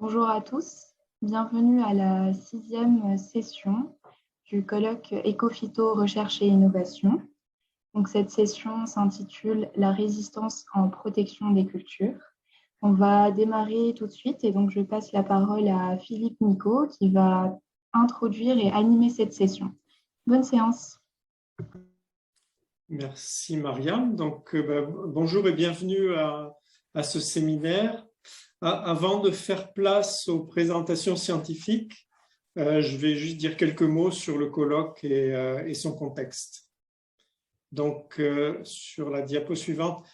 Bonjour à tous, bienvenue à la 6e session du colloque Éco-Phyto Recherche et Innovation. Donc, cette session s'intitule « La résistance en protection des cultures ». On va démarrer tout de suite et donc je passe la parole à Philippe Nicot qui va introduire et animer cette session. Bonne séance. Merci Marianne. Bonjour et bienvenue à ce séminaire. Avant de faire place aux présentations scientifiques, je vais juste dire quelques mots sur le colloque et son contexte. Donc, sur la diapo suivante,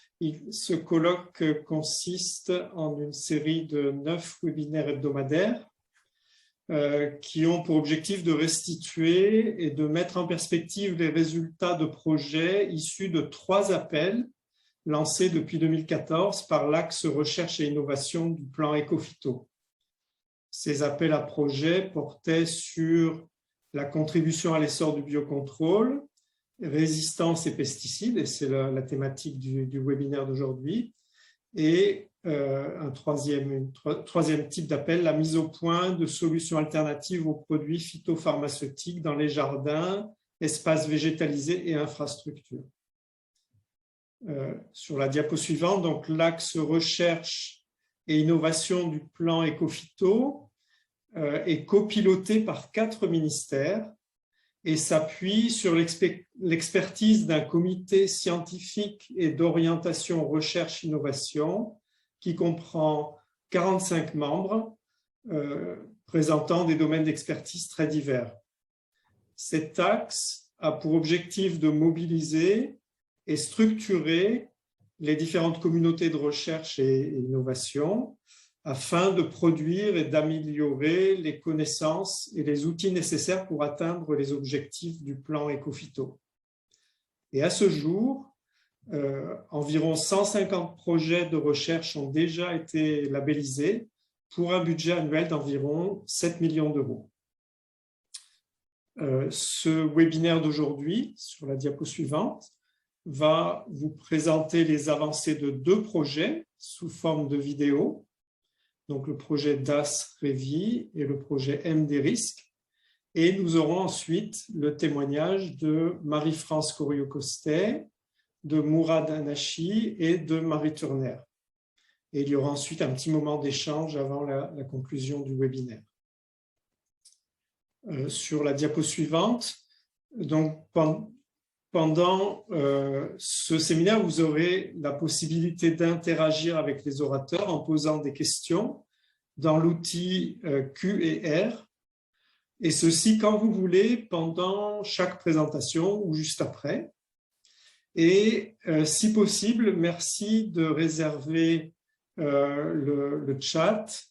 ce colloque consiste en une série de 9 webinaires hebdomadaires qui ont pour objectif de restituer et de mettre en perspective les résultats de projets issus de 3 appels lancés depuis 2014 par l'axe recherche et innovation du plan Éco-Phyto. Ces appels à projets portaient sur la contribution à l'essor du biocontrôle, résistance et pesticides, et c'est la thématique du webinaire d'aujourd'hui, et un troisième type d'appel, la mise au point de solutions alternatives aux produits phytopharmaceutiques dans les jardins, espaces végétalisés et infrastructures. Sur la diapo suivante, donc l'axe recherche et innovation du plan Éco-Phyto est copiloté par 4 ministères et s'appuie sur l'expertise d'un comité scientifique et d'orientation recherche-innovation qui comprend 45 membres présentant des domaines d'expertise très divers. Cet axe a pour objectif de mobiliser et structurer les différentes communautés de recherche et innovation afin de produire et d'améliorer les connaissances et les outils nécessaires pour atteindre les objectifs du plan Éco-Phyto. Et à ce jour, environ 150 projets de recherche ont déjà été labellisés pour un budget annuel d'environ 7 millions d'euros. Ce webinaire d'aujourd'hui, sur la diapo suivante, va vous présenter les avancées de 2 projets sous forme de vidéo, donc le projet DAS-REVI et le projet M des risques. Et nous aurons ensuite le témoignage de Marie-France Coriot-Costet, de Mourad Anachi et de Marie Turner. Et il y aura ensuite un petit moment d'échange avant la conclusion du webinaire. Sur la diapo suivante, donc pendant ce séminaire, vous aurez la possibilité d'interagir avec les orateurs en posant des questions dans l'outil Q et R, et ceci quand vous voulez, pendant chaque présentation ou juste après. Et si possible, merci de réserver le chat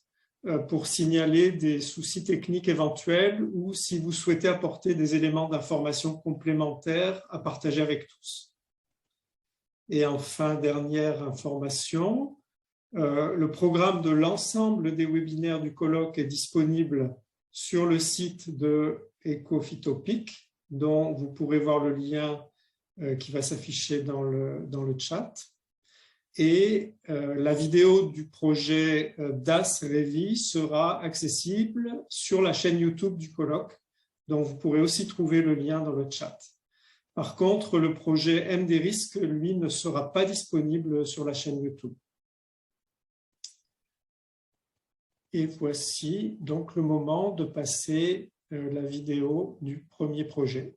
pour signaler des soucis techniques éventuels ou si vous souhaitez apporter des éléments d'information complémentaires à partager avec tous. Et enfin, dernière information, le programme de l'ensemble des webinaires du colloque est disponible sur le site de Éco-Phyto-PIC, dont vous pourrez voir le lien qui va s'afficher dans le chat. Et la vidéo du projet DAS-REVI sera accessible sur la chaîne YouTube du colloque, dont vous pourrez aussi trouver le lien dans le chat. Par contre, le projet M des risques, lui, ne sera pas disponible sur la chaîne YouTube. Et voici donc le moment de passer la vidéo du premier projet.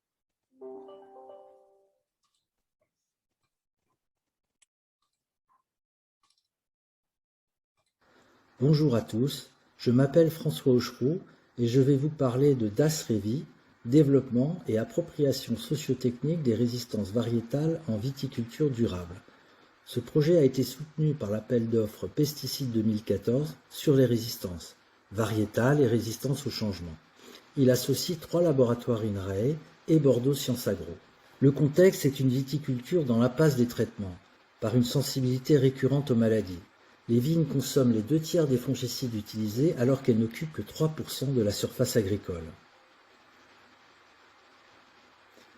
Bonjour à tous, je m'appelle François Aucheroux et je vais vous parler de DAS-REVI, développement et appropriation socio-technique des résistances variétales en viticulture durable. Ce projet a été soutenu par l'appel d'offres Pesticides 2014 sur les résistances variétales et résistance au changement. Il associe 3 laboratoires INRAE et Bordeaux Sciences Agro. Le contexte est une viticulture dans l'impasse des traitements, par une sensibilité récurrente aux maladies. Les vignes consomment les 2/3 des fongicides utilisés alors qu'elles n'occupent que 3% de la surface agricole.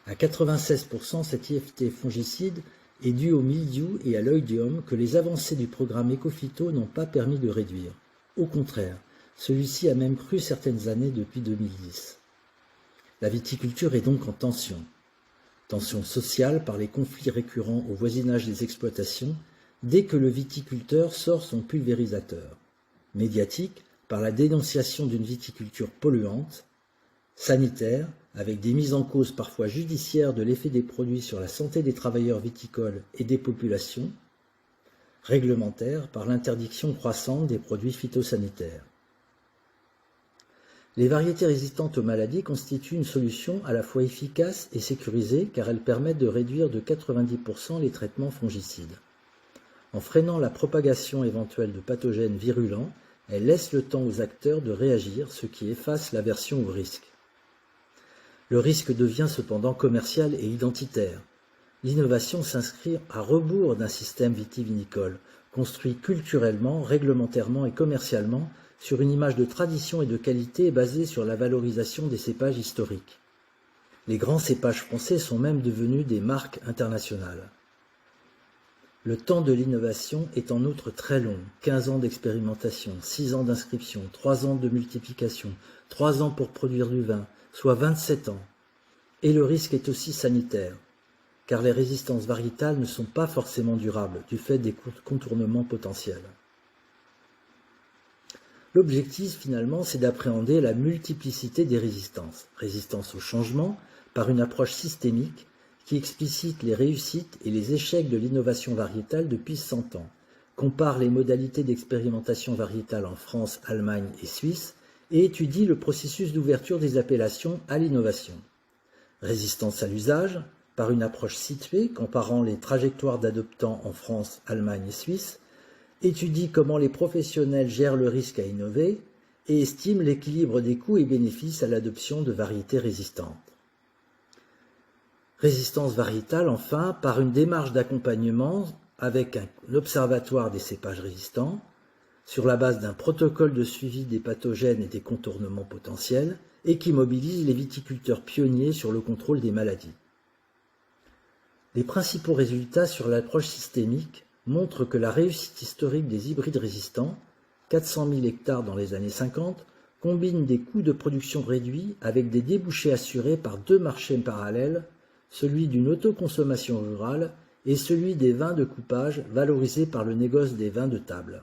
À 96%, cet IFT fongicide est dû au mildiou et à l'oïdium que les avancées du programme Éco-Phyto n'ont pas permis de réduire. Au contraire, Celui-ci a même cru certaines années depuis 2010. La viticulture est donc en tension. Tension sociale par les conflits récurrents au voisinage des exploitations dès que le viticulteur sort son pulvérisateur. Médiatique par la dénonciation d'une viticulture polluante. Sanitaire, avec des mises en cause parfois judiciaires de l'effet des produits sur la santé des travailleurs viticoles et des populations. Réglementaire par l'interdiction croissante des produits phytosanitaires. Les variétés résistantes aux maladies constituent une solution à la fois efficace et sécurisée car elles permettent de réduire de 90% les traitements fongicides. En freinant la propagation éventuelle de pathogènes virulents, elles laissent le temps aux acteurs de réagir, ce qui efface l'aversion au risque. Le risque devient cependant commercial et identitaire. L'innovation s'inscrit à rebours d'un système vitivinicole, construit culturellement, réglementairement et commercialement sur une image de tradition et de qualité basée sur la valorisation des cépages historiques. Les grands cépages français sont même devenus des marques internationales. Le temps de l'innovation est en outre très long, 15 ans d'expérimentation, 6 ans d'inscription, 3 ans de multiplication, 3 ans pour produire du vin, soit 27 ans. Et le risque est aussi sanitaire, car les résistances variétales ne sont pas forcément durables du fait des contournements potentiels. L'objectif, finalement, c'est d'appréhender la multiplicité des résistances. Résistance au changement, par une approche systémique qui explicite les réussites et les échecs de l'innovation variétale depuis 100 ans, compare les modalités d'expérimentation variétale en France, Allemagne et Suisse, et étudie le processus d'ouverture des appellations à l'innovation. Résistance à l'usage, par une approche située, comparant les trajectoires d'adoptants en France, Allemagne et Suisse, étudie comment les professionnels gèrent le risque à innover et estime l'équilibre des coûts et bénéfices à l'adoption de variétés résistantes. Résistance variétale, enfin, par une démarche d'accompagnement avec un observatoire des cépages résistants, sur la base d'un protocole de suivi des pathogènes et des contournements potentiels, et qui mobilise les viticulteurs pionniers sur le contrôle des maladies. Les principaux résultats sur l'approche systémique montre que la réussite historique des hybrides résistants, 400 000 hectares dans les années 50, combine des coûts de production réduits avec des débouchés assurés par deux marchés parallèles, celui d'une autoconsommation rurale et celui des vins de coupage valorisés par le négoce des vins de table.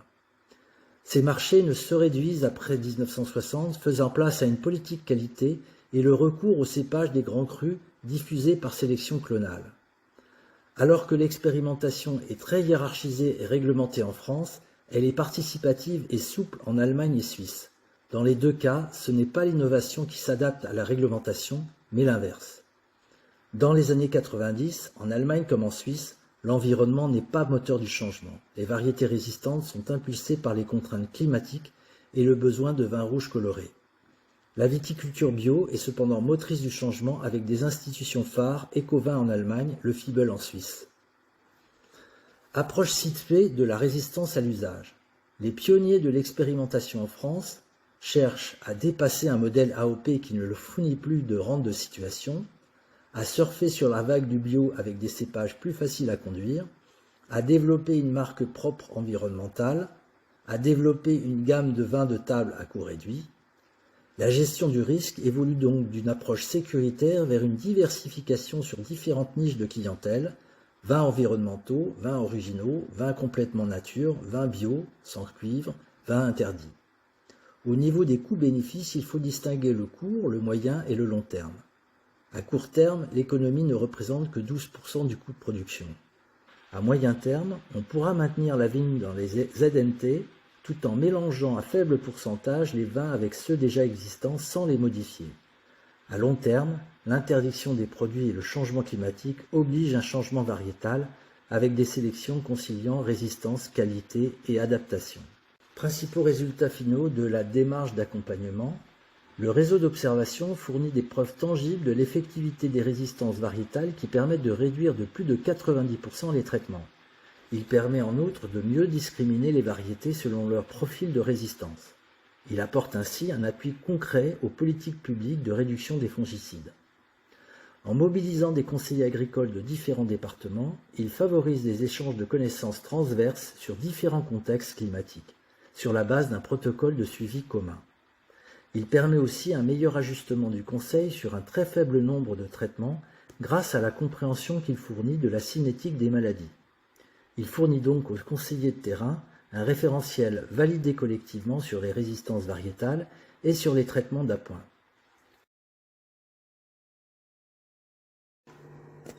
Ces marchés ne se réduisent après 1960, faisant place à une politique qualité et le recours aux cépages des grands crus diffusés par sélection clonale. Alors que l'expérimentation est très hiérarchisée et réglementée en France, elle est participative et souple en Allemagne et Suisse. Dans les deux cas, ce n'est pas l'innovation qui s'adapte à la réglementation, mais l'inverse. Dans les années 90, en Allemagne comme en Suisse, l'environnement n'est pas moteur du changement. Les variétés résistantes sont impulsées par les contraintes climatiques et le besoin de vins rouges colorés. La viticulture bio est cependant motrice du changement avec des institutions phares, Ecovin en Allemagne, le Fibel en Suisse. Approche située de la résistance à l'usage. Les pionniers de l'expérimentation en France cherchent à dépasser un modèle AOP qui ne leur fournit plus de rente de situation, à surfer sur la vague du bio avec des cépages plus faciles à conduire, à développer une marque propre environnementale, à développer une gamme de vins de table à coût réduit. La gestion du risque évolue donc d'une approche sécuritaire vers une diversification sur différentes niches de clientèle, vins environnementaux, vins originaux, vins complètement nature, vins bio, sans cuivre, vins interdits. Au niveau des coûts-bénéfices, il faut distinguer le court, le moyen et le long terme. À court terme, l'économie ne représente que 12% du coût de production. À moyen terme, on pourra maintenir la vigne dans les ZNT tout en mélangeant à faible pourcentage les vins avec ceux déjà existants sans les modifier. À long terme, l'interdiction des produits et le changement climatique obligent un changement variétal avec des sélections conciliant résistance, qualité et adaptation. Principaux résultats finaux de la démarche d'accompagnement. Le réseau d'observation fournit des preuves tangibles de l'effectivité des résistances variétales qui permettent de réduire de plus de 90% les traitements. Il permet en outre de mieux discriminer les variétés selon leur profil de résistance. Il apporte ainsi un appui concret aux politiques publiques de réduction des fongicides. En mobilisant des conseillers agricoles de différents départements, il favorise des échanges de connaissances transverses sur différents contextes climatiques. sur la base d'un protocole de suivi commun. Il permet aussi un meilleur ajustement du conseil sur un très faible nombre de traitements grâce à la compréhension qu'il fournit de la cinétique des maladies. Il fournit donc aux conseillers de terrain un référentiel validé collectivement sur les résistances variétales et sur les traitements d'appoint.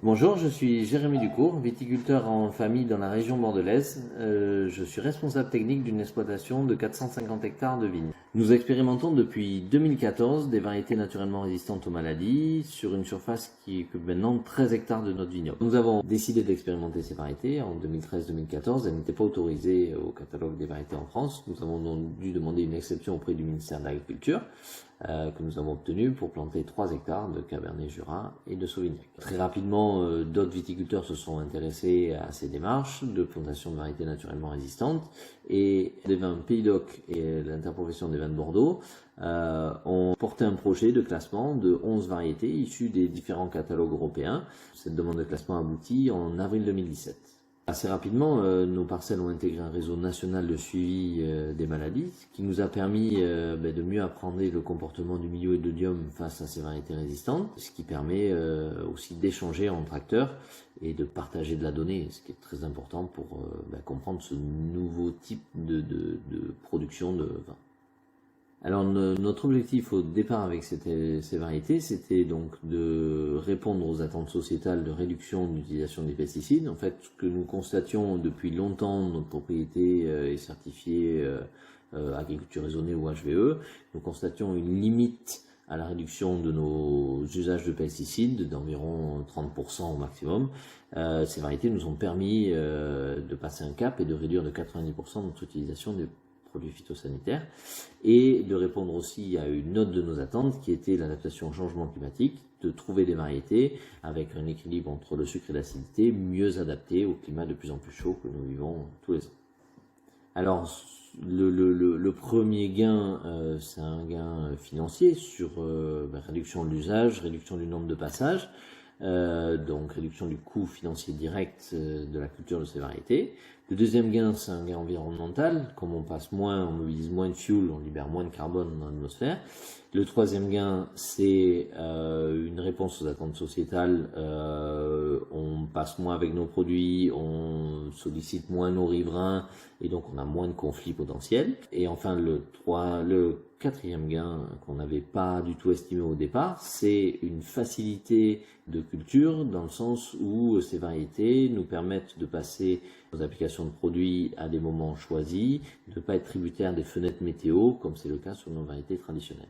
Bonjour, je suis Jérémy Ducourt, viticulteur en famille dans la région bordelaise. Je suis responsable technique d'une exploitation de 450 hectares de vignes. Nous expérimentons depuis 2014 des variétés naturellement résistantes aux maladies sur une surface qui occupe maintenant 13 hectares de notre vignoble. Nous avons décidé d'expérimenter ces variétés en 2013-2014. Elles n'étaient pas autorisées au catalogue des variétés en France. Nous avons donc dû demander une exception auprès du ministère de l'Agriculture. Que nous avons obtenu pour planter 3 hectares de Cabernet Jura et de Sauvignac. Très rapidement, d'autres viticulteurs se sont intéressés à ces démarches de plantation de variétés naturellement résistantes et les vins Pays d'Oc et l'interprofession des vins de Bordeaux ont porté un projet de classement de 11 variétés issues des différents catalogues européens. Cette demande de classement aboutit en avril 2017. Assez rapidement, nos parcelles ont intégré un réseau national de suivi des maladies, ce qui nous a permis de mieux appréhender le comportement du Myioïdium face à ces variétés résistantes, ce qui permet aussi d'échanger entre acteurs et de partager de la donnée, ce qui est très important pour comprendre ce nouveau type de production de vin. Alors notre objectif au départ avec ces variétés, c'était donc de répondre aux attentes sociétales de réduction de l'utilisation des pesticides. En fait, ce que nous constations depuis longtemps, notre propriété est certifiée agriculture raisonnée ou HVE, nous constations une limite à la réduction de nos usages de pesticides d'environ 30% au maximum. Ces variétés nous ont permis de passer un cap et de réduire de 90% notre utilisation des produits phytosanitaires et de répondre aussi à une autre de nos attentes qui était l'adaptation au changement climatique, de trouver des variétés avec un équilibre entre le sucre et l'acidité mieux adapté au climat de plus en plus chaud que nous vivons tous les ans. Alors le premier gain, c'est un gain financier sur réduction de l'usage, réduction du nombre de passages, donc réduction du coût financier direct de la culture de ces variétés. Le deuxième gain, c'est un gain environnemental. Comme on passe moins, on mobilise moins de fuel, on libère moins de carbone dans l'atmosphère. Le troisième gain, c'est une réponse aux attentes sociétales. On passe moins avec nos produits, on sollicite moins nos riverains et donc on a moins de conflits potentiels. Et enfin, le quatrième gain qu'on n'avait pas du tout estimé au départ, c'est une facilité de culture dans le sens où ces variétés nous permettent de passer nos applications de produits à des moments choisis, de ne pas être tributaires des fenêtres météo comme c'est le cas sur nos variétés traditionnelles.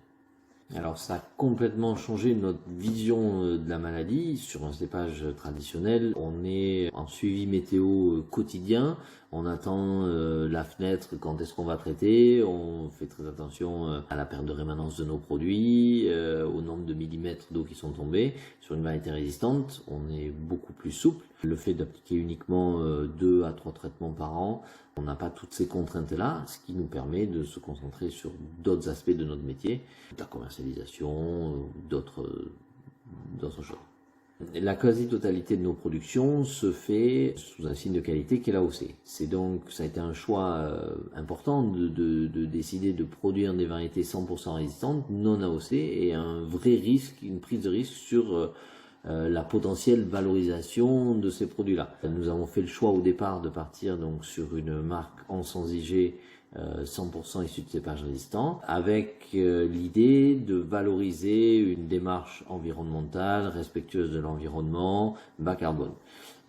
Alors ça a complètement changé notre vision de la maladie. Sur un cépage traditionnel, on est en suivi météo quotidien, on attend la fenêtre quand est-ce qu'on va traiter, on fait très attention à la perte de rémanence de nos produits, au nombre de millimètres d'eau qui sont tombés. Sur une variété résistante, on est beaucoup plus souple. Le fait d'appliquer uniquement 2 à 3 traitements par an, on n'a pas toutes ces contraintes-là, ce qui nous permet de se concentrer sur d'autres aspects de notre métier, la commercialisation, d'autres choses. La quasi-totalité de nos productions se fait sous un signe de qualité qui est l'AOC. C'est donc, ça a été un choix important de décider de produire des variétés 100% résistantes, non AOC, et un vrai risque, une prise de risque sur la potentielle valorisation de ces produits-là. Nous avons fait le choix au départ de partir donc sur une marque en sans IG 100% issue de cépages résistants, avec l'idée de valoriser une démarche environnementale, respectueuse de l'environnement, bas carbone.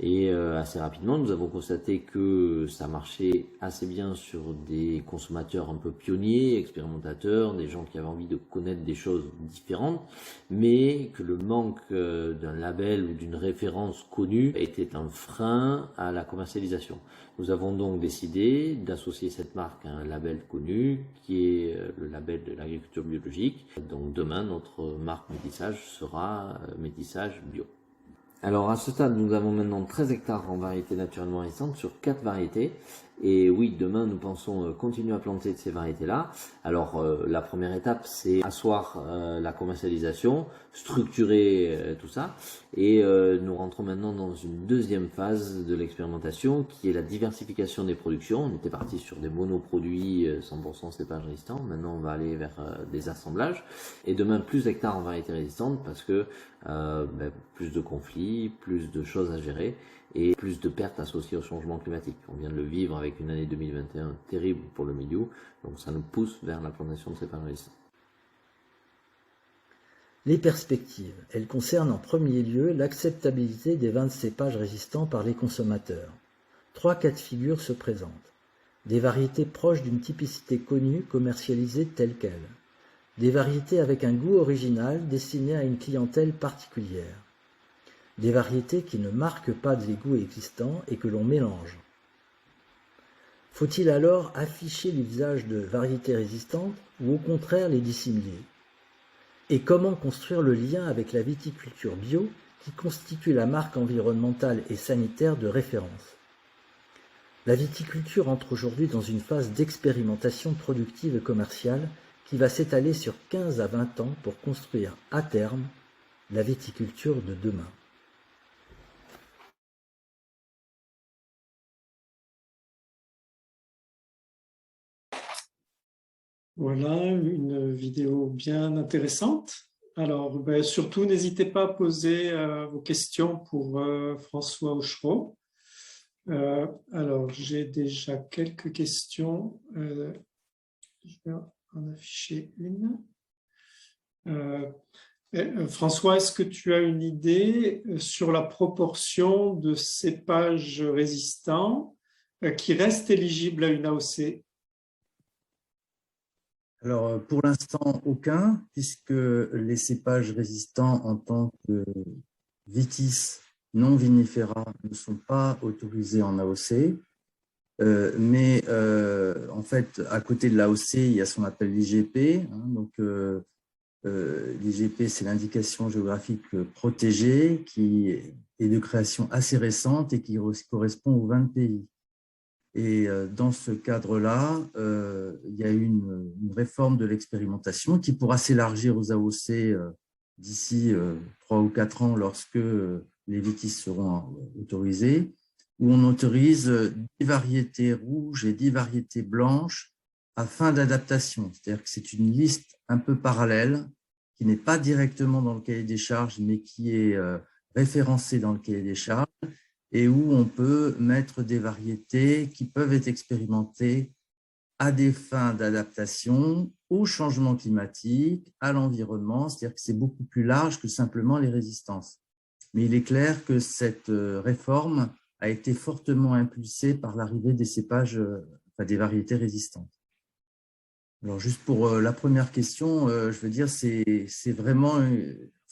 Et assez rapidement, nous avons constaté que ça marchait assez bien sur des consommateurs un peu pionniers, expérimentateurs, des gens qui avaient envie de connaître des choses différentes, mais que le manque d'un label ou d'une référence connue était un frein à la commercialisation. Nous avons donc décidé d'associer cette marque à un label connu qui est le label de l'agriculture biologique. Donc demain, notre marque métissage sera métissage bio. Alors à ce stade, nous avons maintenant 13 hectares en variétés naturellement résistantes sur 4 variétés. Et oui, demain, nous pensons continuer à planter de ces variétés-là. Alors, la première étape, c'est asseoir la commercialisation, structurer tout ça. Et nous rentrons maintenant dans une deuxième phase de l'expérimentation, qui est la diversification des productions. On était parti sur des monoproduits 100% cépage résistant. Maintenant, on va aller vers des assemblages. Et demain, plus d'hectares en variétés résistantes, parce que plus de conflits, plus de choses à gérer, et plus de pertes associées au changement climatique. On vient de le vivre avec une année 2021 terrible pour le milieu, donc ça nous pousse vers la plantation de cépages résistants. Les perspectives, elles concernent en premier lieu l'acceptabilité des vins de cépages résistants par les consommateurs. 3 cas de figure se présentent. Des variétés proches d'une typicité connue commercialisées telles quelles. Des variétés avec un goût original destinées à une clientèle particulière. Des variétés qui ne marquent pas des goûts existants et que l'on mélange. Faut-il alors afficher l'usage de variétés résistantes ou au contraire les dissimuler? Et comment construire le lien avec la viticulture bio qui constitue la marque environnementale et sanitaire de référence? La viticulture entre aujourd'hui dans une phase d'expérimentation productive et commerciale qui va s'étaler sur 15 à 20 ans pour construire à terme la viticulture de demain. Voilà, une vidéo bien intéressante. Alors, surtout, n'hésitez pas à poser vos questions pour François Auchereau. Alors, j'ai déjà quelques questions. Je vais en afficher une. François, est-ce que tu as une idée sur la proportion de cépages résistants qui restent éligibles à une AOC? Alors, pour l'instant, aucun, puisque les cépages résistants en tant que vitis non vinifera ne sont pas autorisés en AOC. Mais en fait, à côté de l'AOC, il y a ce qu'on appelle l'IGP. Donc, l'IGP, c'est l'indication géographique protégée qui est de création assez récente et qui correspond aux 20 pays. Et dans ce cadre-là, il y a eu une réforme de l'expérimentation qui pourra s'élargir aux AOC d'ici 3 ou 4 ans lorsque les vitis seront autorisés, où on autorise 10 variétés rouges et 10 variétés blanches à fin d'adaptation. C'est-à-dire que c'est une liste un peu parallèle qui n'est pas directement dans le cahier des charges, mais qui est référencée dans le cahier des charges, et où on peut mettre des variétés qui peuvent être expérimentées à des fins d'adaptation au changement climatique, à l'environnement, c'est-à-dire que c'est beaucoup plus large que simplement les résistances. Mais il est clair que cette réforme a été fortement impulsée par l'arrivée des cépages, des variétés résistantes. Alors juste pour la première question, je veux dire, c'est vraiment,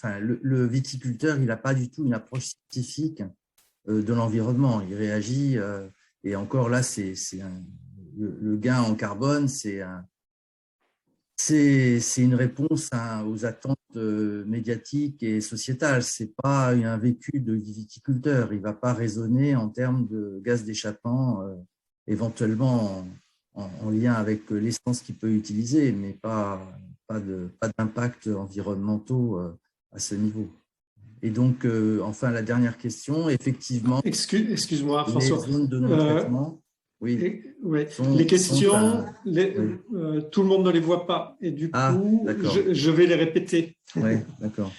le viticulteur, il n'a pas du tout une approche scientifique de l'environnement. Il réagit, et encore là, le gain en carbone, c'est une réponse aux attentes médiatiques et sociétales. Ce n'est pas un vécu de viticulteur. Il ne va pas raisonner en termes de gaz d'échappement, éventuellement en lien avec l'essence qu'il peut utiliser, mais pas d'impact environnementaux à ce niveau. Et donc, enfin, la dernière question, effectivement… Excuse-moi, François. Les zones de non-traitement, oui. Les questions, tout le monde ne les voit pas. Et du coup, je vais les répéter. Oui, d'accord.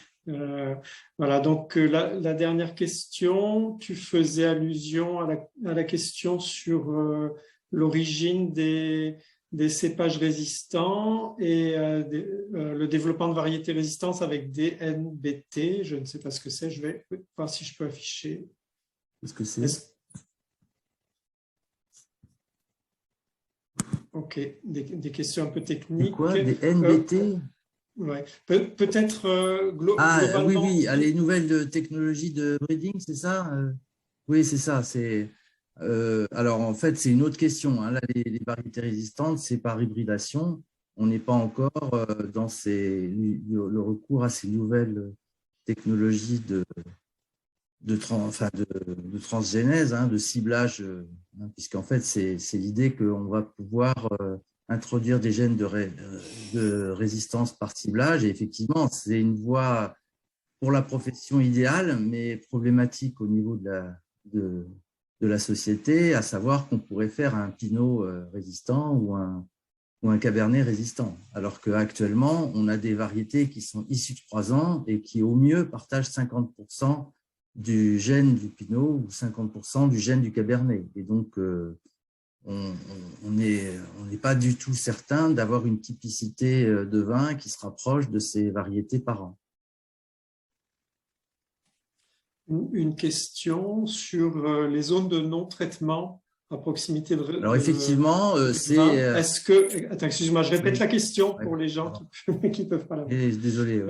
Voilà, donc la dernière question, tu faisais allusion à la question sur l'origine des cépages résistants et le développement de variétés résistantes avec des NBT. Je ne sais pas ce que c'est, je vais voir si je peux afficher. Qu'est-ce que c'est? Ok, des questions un peu techniques. Quoi, des NBT? Ouais. Peut-être globalement… Oui, les nouvelles technologies de breeding, c'est ça? Oui, c'est ça. Alors, en fait, c'est une autre question. Là, les variétés résistantes, c'est par hybridation. On n'est pas encore dans le recours à ces nouvelles technologies de transgénèse, de ciblage, puisqu'en fait, c'est l'idée qu'on va pouvoir introduire des gènes de résistance par ciblage. Et effectivement, c'est une voie pour la profession idéale, mais problématique au niveau de la société, à savoir qu'on pourrait faire un pinot résistant ou un cabernet résistant, alors qu'actuellement, on a des variétés qui sont issues de croisants et qui, au mieux, partagent 50% du gène du pinot ou 50% du gène du cabernet. Et donc, on n'est pas du tout certain d'avoir une typicité de vin qui se rapproche de ces variétés par an. Une question sur les zones de non-traitement à proximité de. Alors effectivement, c'est. Est-ce que. Attends, excuse-moi, je répète la question pour les gens qui ne peuvent pas la voir. Désolé.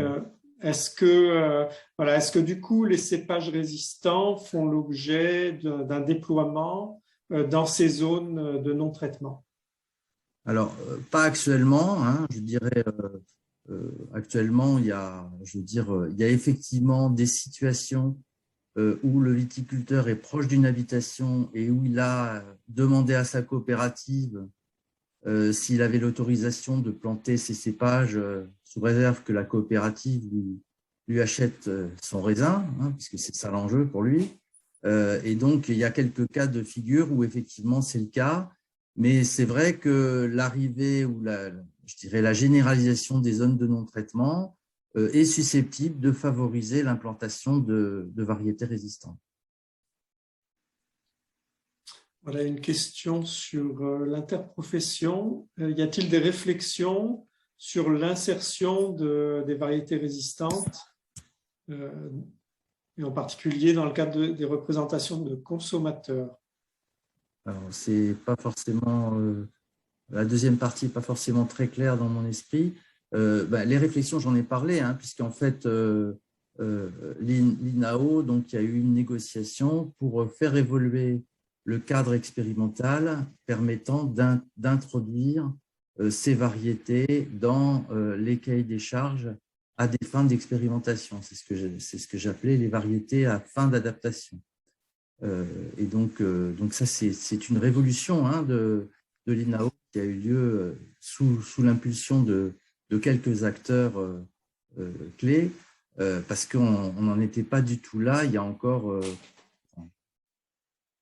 Est-ce que du coup les cépages résistants font l'objet d'un déploiement dans ces zones de non-traitement? Alors, pas actuellement, je dirais. Actuellement, il y a effectivement des situations où le viticulteur est proche d'une habitation et où il a demandé à sa coopérative s'il avait l'autorisation de planter ses cépages sous réserve que la coopérative lui achète son raisin, puisque c'est ça l'enjeu pour lui. Et donc, il y a quelques cas de figure où effectivement c'est le cas, mais c'est vrai que l'arrivée ou je dirais la généralisation des zones de non-traitement est susceptible de favoriser l'implantation de variétés résistantes. Voilà une question sur l'interprofession. Y a-t-il des réflexions sur l'insertion des variétés résistantes, et en particulier dans le cadre des représentations de consommateurs? Alors, c'est pas forcément, la deuxième partie n'est pas forcément très claire dans mon esprit. Les réflexions, j'en ai parlé, puisqu'en fait, l'INAO, donc il y a eu une négociation pour faire évoluer le cadre expérimental permettant d'introduire ces variétés dans les cahiers des charges à des fins d'expérimentation. C'est ce que j'appelais les variétés à fin d'adaptation. Et donc ça, c'est une révolution de l'INAO qui a eu lieu sous l'impulsion de quelques acteurs clés, parce qu'on n'en était pas du tout là il y a encore.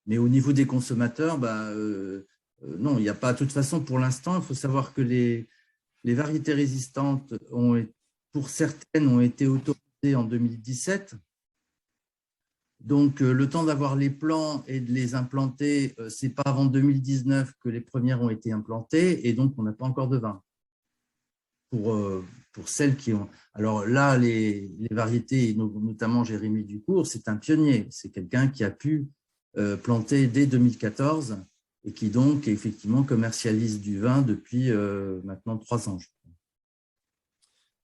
Mais au niveau des consommateurs, non, il n'y a pas. De toute façon, pour l'instant, il faut savoir que les variétés résistantes, pour certaines, ont été autorisées en 2017. Donc, le temps d'avoir les plants et de les implanter, ce n'est pas avant 2019 que les premières ont été implantées, et donc on n'a pas encore de vin. Pour celles qui ont… Alors là, les variétés, notamment Jérémy Ducour, c'est un pionnier. C'est quelqu'un qui a pu planter dès 2014 et qui donc effectivement commercialise du vin depuis maintenant 3 ans.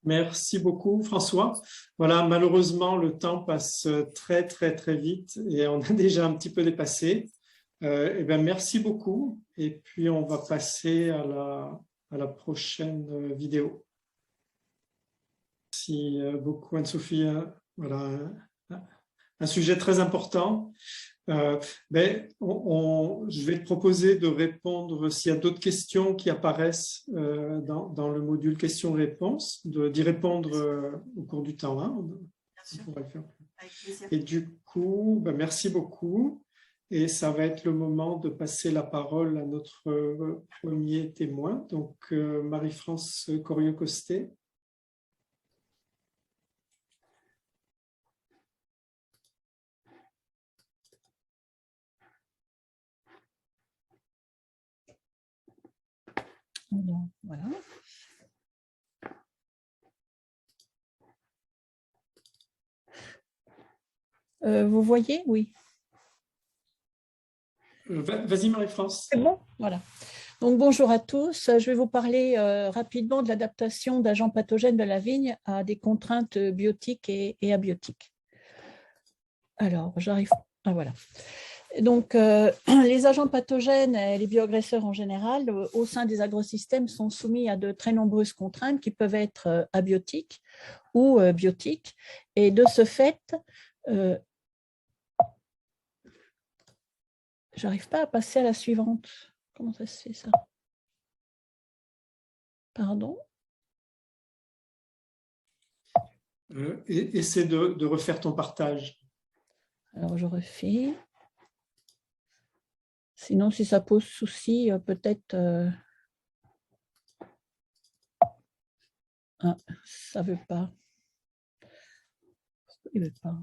Merci beaucoup, François. Voilà, malheureusement, le temps passe très, très, très vite et on a déjà un petit peu dépassé. Merci beaucoup. Et puis, on va passer à la prochaine vidéo. Merci beaucoup, Anne-Sophie. Voilà, un sujet très important. Je vais te proposer de répondre s'il y a d'autres questions qui apparaissent dans le module questions-réponses, d'y répondre au cours du temps. On pourra le faire. Et du coup, merci beaucoup. Et ça va être le moment de passer la parole à notre premier témoin, donc Marie-France Coriot-Costet. Voilà. Vous voyez? Oui. Vas-y, Marie-France. C'est bon? Voilà. Donc, bonjour à tous. Je vais vous parler rapidement de l'adaptation d'agents pathogènes de la vigne à des contraintes biotiques et abiotiques. Alors, j'arrive. Ah, voilà. Donc, les agents pathogènes et les bioagresseurs en général, au sein des agrosystèmes, sont soumis à de très nombreuses contraintes qui peuvent être abiotiques ou biotiques. Et de ce fait, J'arrive pas à passer à la suivante. Comment ça se fait ça? Pardon? Essaie de refaire ton partage. Alors, je refais. Sinon, si ça pose souci, peut-être... Ah, ça ne veut pas. Il ne veut pas.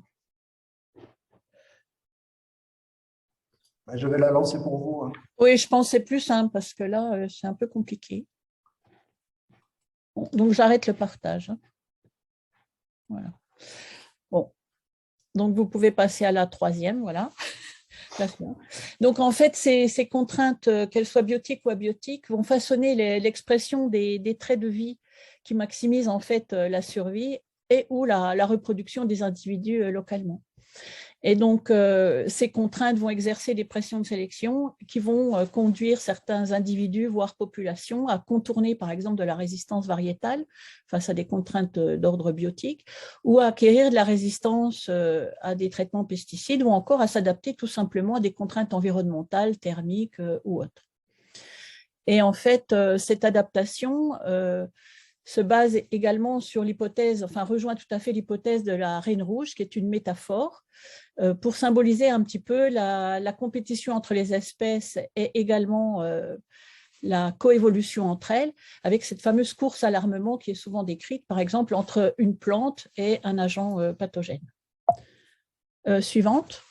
Je vais la lancer pour vous. Hein. Oui, je pense que c'est plus simple parce que là, c'est un peu compliqué. Bon, donc, j'arrête le partage. Hein. Voilà. Bon. Donc, vous pouvez passer à la troisième, voilà. Donc, en fait, ces contraintes, qu'elles soient biotiques ou abiotiques, vont façonner l'expression des traits de vie qui maximisent en fait la survie et ou la reproduction des individus localement. Et donc, ces contraintes vont exercer des pressions de sélection qui vont conduire certains individus, voire populations, à contourner, par exemple, de la résistance variétale face à des contraintes d'ordre biotique, ou à acquérir de la résistance à des traitements pesticides, ou encore à s'adapter tout simplement à des contraintes environnementales, thermiques ou autres. Et en fait, cette adaptation se base également sur l'hypothèse, enfin rejoint tout à fait l'hypothèse de la reine rouge, qui est une métaphore, pour symboliser un petit peu la compétition entre les espèces et également la coévolution entre elles, avec cette fameuse course à l'armement qui est souvent décrite, par exemple, entre une plante et un agent pathogène. Suivante.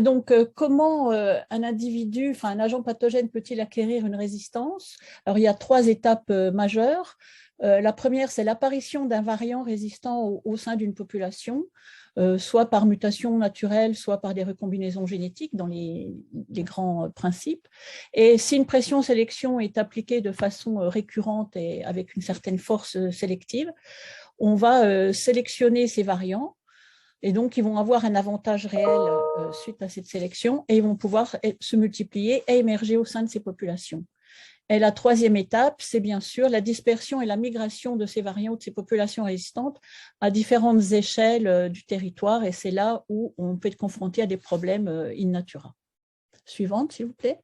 Donc, comment un individu, enfin un agent pathogène peut-il acquérir une résistance? Alors, il y a 3 étapes majeures. La première, c'est l'apparition d'un variant résistant au sein d'une population, soit par mutation naturelle, soit par des recombinaisons génétiques dans les grands principes. Et si une pression-sélection est appliquée de façon récurrente et avec une certaine force sélective, on va sélectionner ces variants. Et donc, ils vont avoir un avantage réel suite à cette sélection et ils vont pouvoir se multiplier et émerger au sein de ces populations. Et la 3e étape, c'est bien sûr la dispersion et la migration de ces variants, de ces populations résistantes à différentes échelles du territoire. Et c'est là où on peut être confronté à des problèmes in natura. Suivante, s'il vous plaît.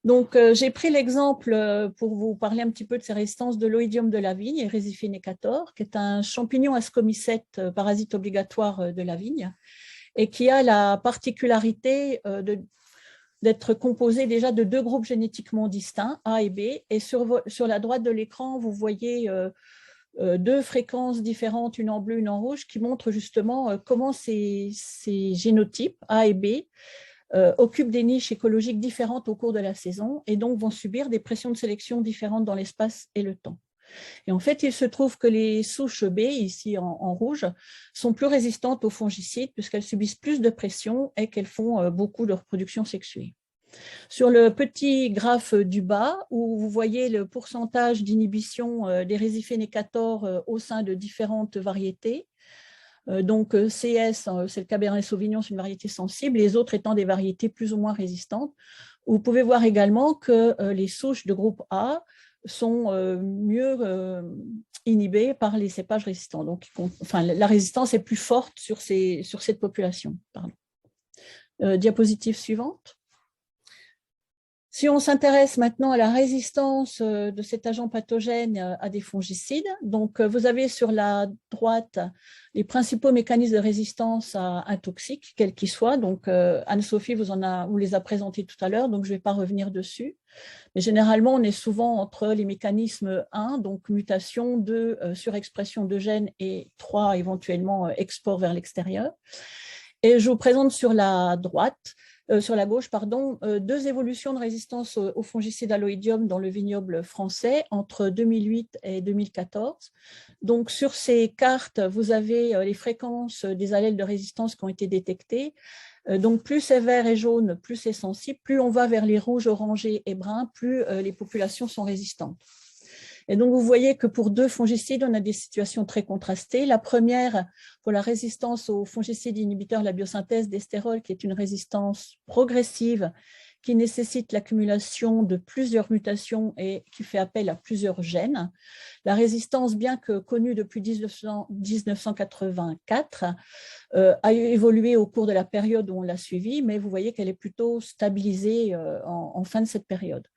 Donc, j'ai pris l'exemple pour vous parler un petit peu de ces résistances de l'oïdium de la vigne, Eresiphe necator, qui est un champignon ascomycète parasite obligatoire de la vigne et qui a la particularité d'être composé déjà de 2 groupes génétiquement distincts, A et B. Et sur la droite de l'écran, vous voyez 2 fréquences différentes, une en bleu, une en rouge, qui montrent justement comment ces génotypes, A et B, occupent des niches écologiques différentes au cours de la saison et donc vont subir des pressions de sélection différentes dans l'espace et le temps. Et en fait, il se trouve que les souches B, ici en rouge, sont plus résistantes aux fongicides puisqu'elles subissent plus de pression et qu'elles font beaucoup de reproduction sexuée. Sur le petit graphe du bas, où vous voyez le pourcentage d'inhibition des Eresiphe necator au sein de différentes variétés, donc CS, c'est le Cabernet Sauvignon, c'est une variété sensible, les autres étant des variétés plus ou moins résistantes. Vous pouvez voir également que les souches de groupe A sont mieux inhibées par les cépages résistants. Donc, enfin, la résistance est plus forte sur cette population. Diapositive suivante. Si on s'intéresse maintenant à la résistance de cet agent pathogène à des fongicides, donc vous avez sur la droite les principaux mécanismes de résistance à un toxique, quel qu'il soit. Donc Anne-Sophie vous les a présentés tout à l'heure, donc je ne vais pas revenir dessus. Mais généralement, on est souvent entre les mécanismes 1, donc mutation, 2, surexpression de gènes et 3, éventuellement export vers l'extérieur. Et je vous présente sur la gauche, 2 évolutions de résistance aux fongicides à l'oïdium dans le vignoble français entre 2008 et 2014. Donc, sur ces cartes, vous avez les fréquences des allèles de résistance qui ont été détectées. Donc, plus c'est vert et jaune, plus c'est sensible. Plus on va vers les rouges, orangés et bruns, plus les populations sont résistantes. Et donc, vous voyez que pour 2 fongicides, on a des situations très contrastées. La première, pour la résistance aux fongicides inhibiteurs de la biosynthèse d'estérol, qui est une résistance progressive qui nécessite l'accumulation de plusieurs mutations et qui fait appel à plusieurs gènes. La résistance, bien que connue depuis 1984, a évolué au cours de la période où on l'a suivie, mais vous voyez qu'elle est plutôt stabilisée en fin de cette période.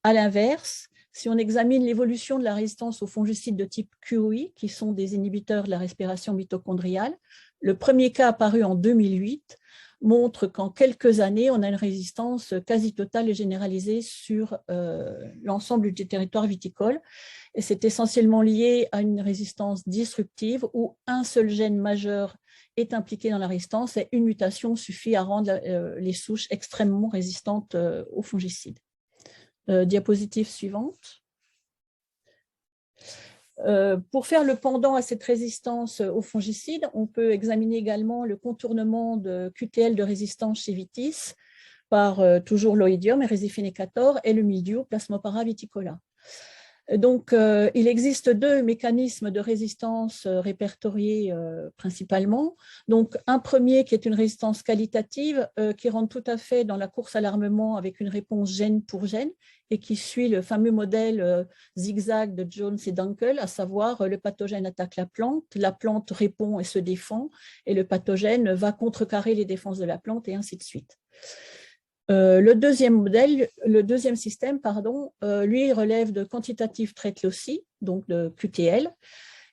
À l'inverse, si on examine l'évolution de la résistance aux fongicides de type QI, qui sont des inhibiteurs de la respiration mitochondriale, le premier cas apparu en 2008 montre qu'en quelques années, on a une résistance quasi totale et généralisée sur l'ensemble du territoire viticole. Et c'est essentiellement lié à une résistance disruptive où un seul gène majeur est impliqué dans la résistance et une mutation suffit à rendre les souches extrêmement résistantes aux fongicides. Diapositive suivante. Pour faire le pendant à cette résistance aux fongicides, on peut examiner également le contournement de QTL de résistance chez Vitis par toujours l'oïdium, Erysiphene-Cator et le mildiou, Plasmopara viticola. Donc, il existe deux mécanismes de résistance répertoriés principalement. Donc, un premier qui est une résistance qualitative qui rentre tout à fait dans la course à l'armement avec une réponse gène pour gène et qui suit le fameux modèle zigzag de Jones et Dunkel, à savoir le pathogène attaque la plante répond et se défend et le pathogène va contrecarrer les défenses de la plante et ainsi de suite. Le deuxième système, lui relève de quantitative trait lossy, donc de QTL,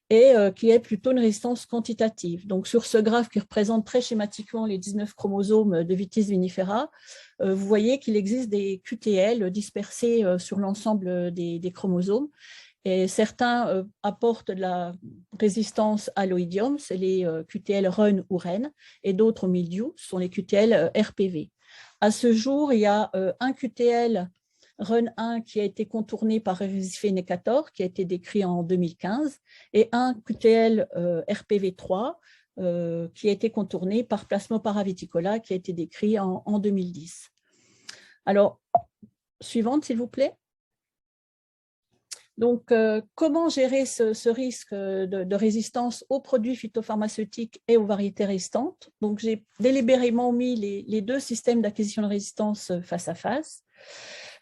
et qui est plutôt une résistance quantitative. Donc sur ce graphe qui représente très schématiquement les 19 chromosomes de Vitis vinifera, vous voyez qu'il existe des QTL dispersés sur l'ensemble des chromosomes. Et certains apportent de la résistance à l'oïdium, c'est les QTL RUN ou REN, et d'autres au mildiou, ce sont les QTL RPV. À ce jour, il y a un QTL RUN1 qui a été contourné par Erysiphene-Cator, qui a été décrit en 2015, et un QTL RPV3 qui a été contourné par Plasmopara viticola, qui a été décrit en 2010. Alors, suivante, s'il vous plaît. Donc, comment gérer ce risque de résistance aux produits phytopharmaceutiques et aux variétés résistantes? Donc, j'ai délibérément mis les deux systèmes d'acquisition de résistance face à face.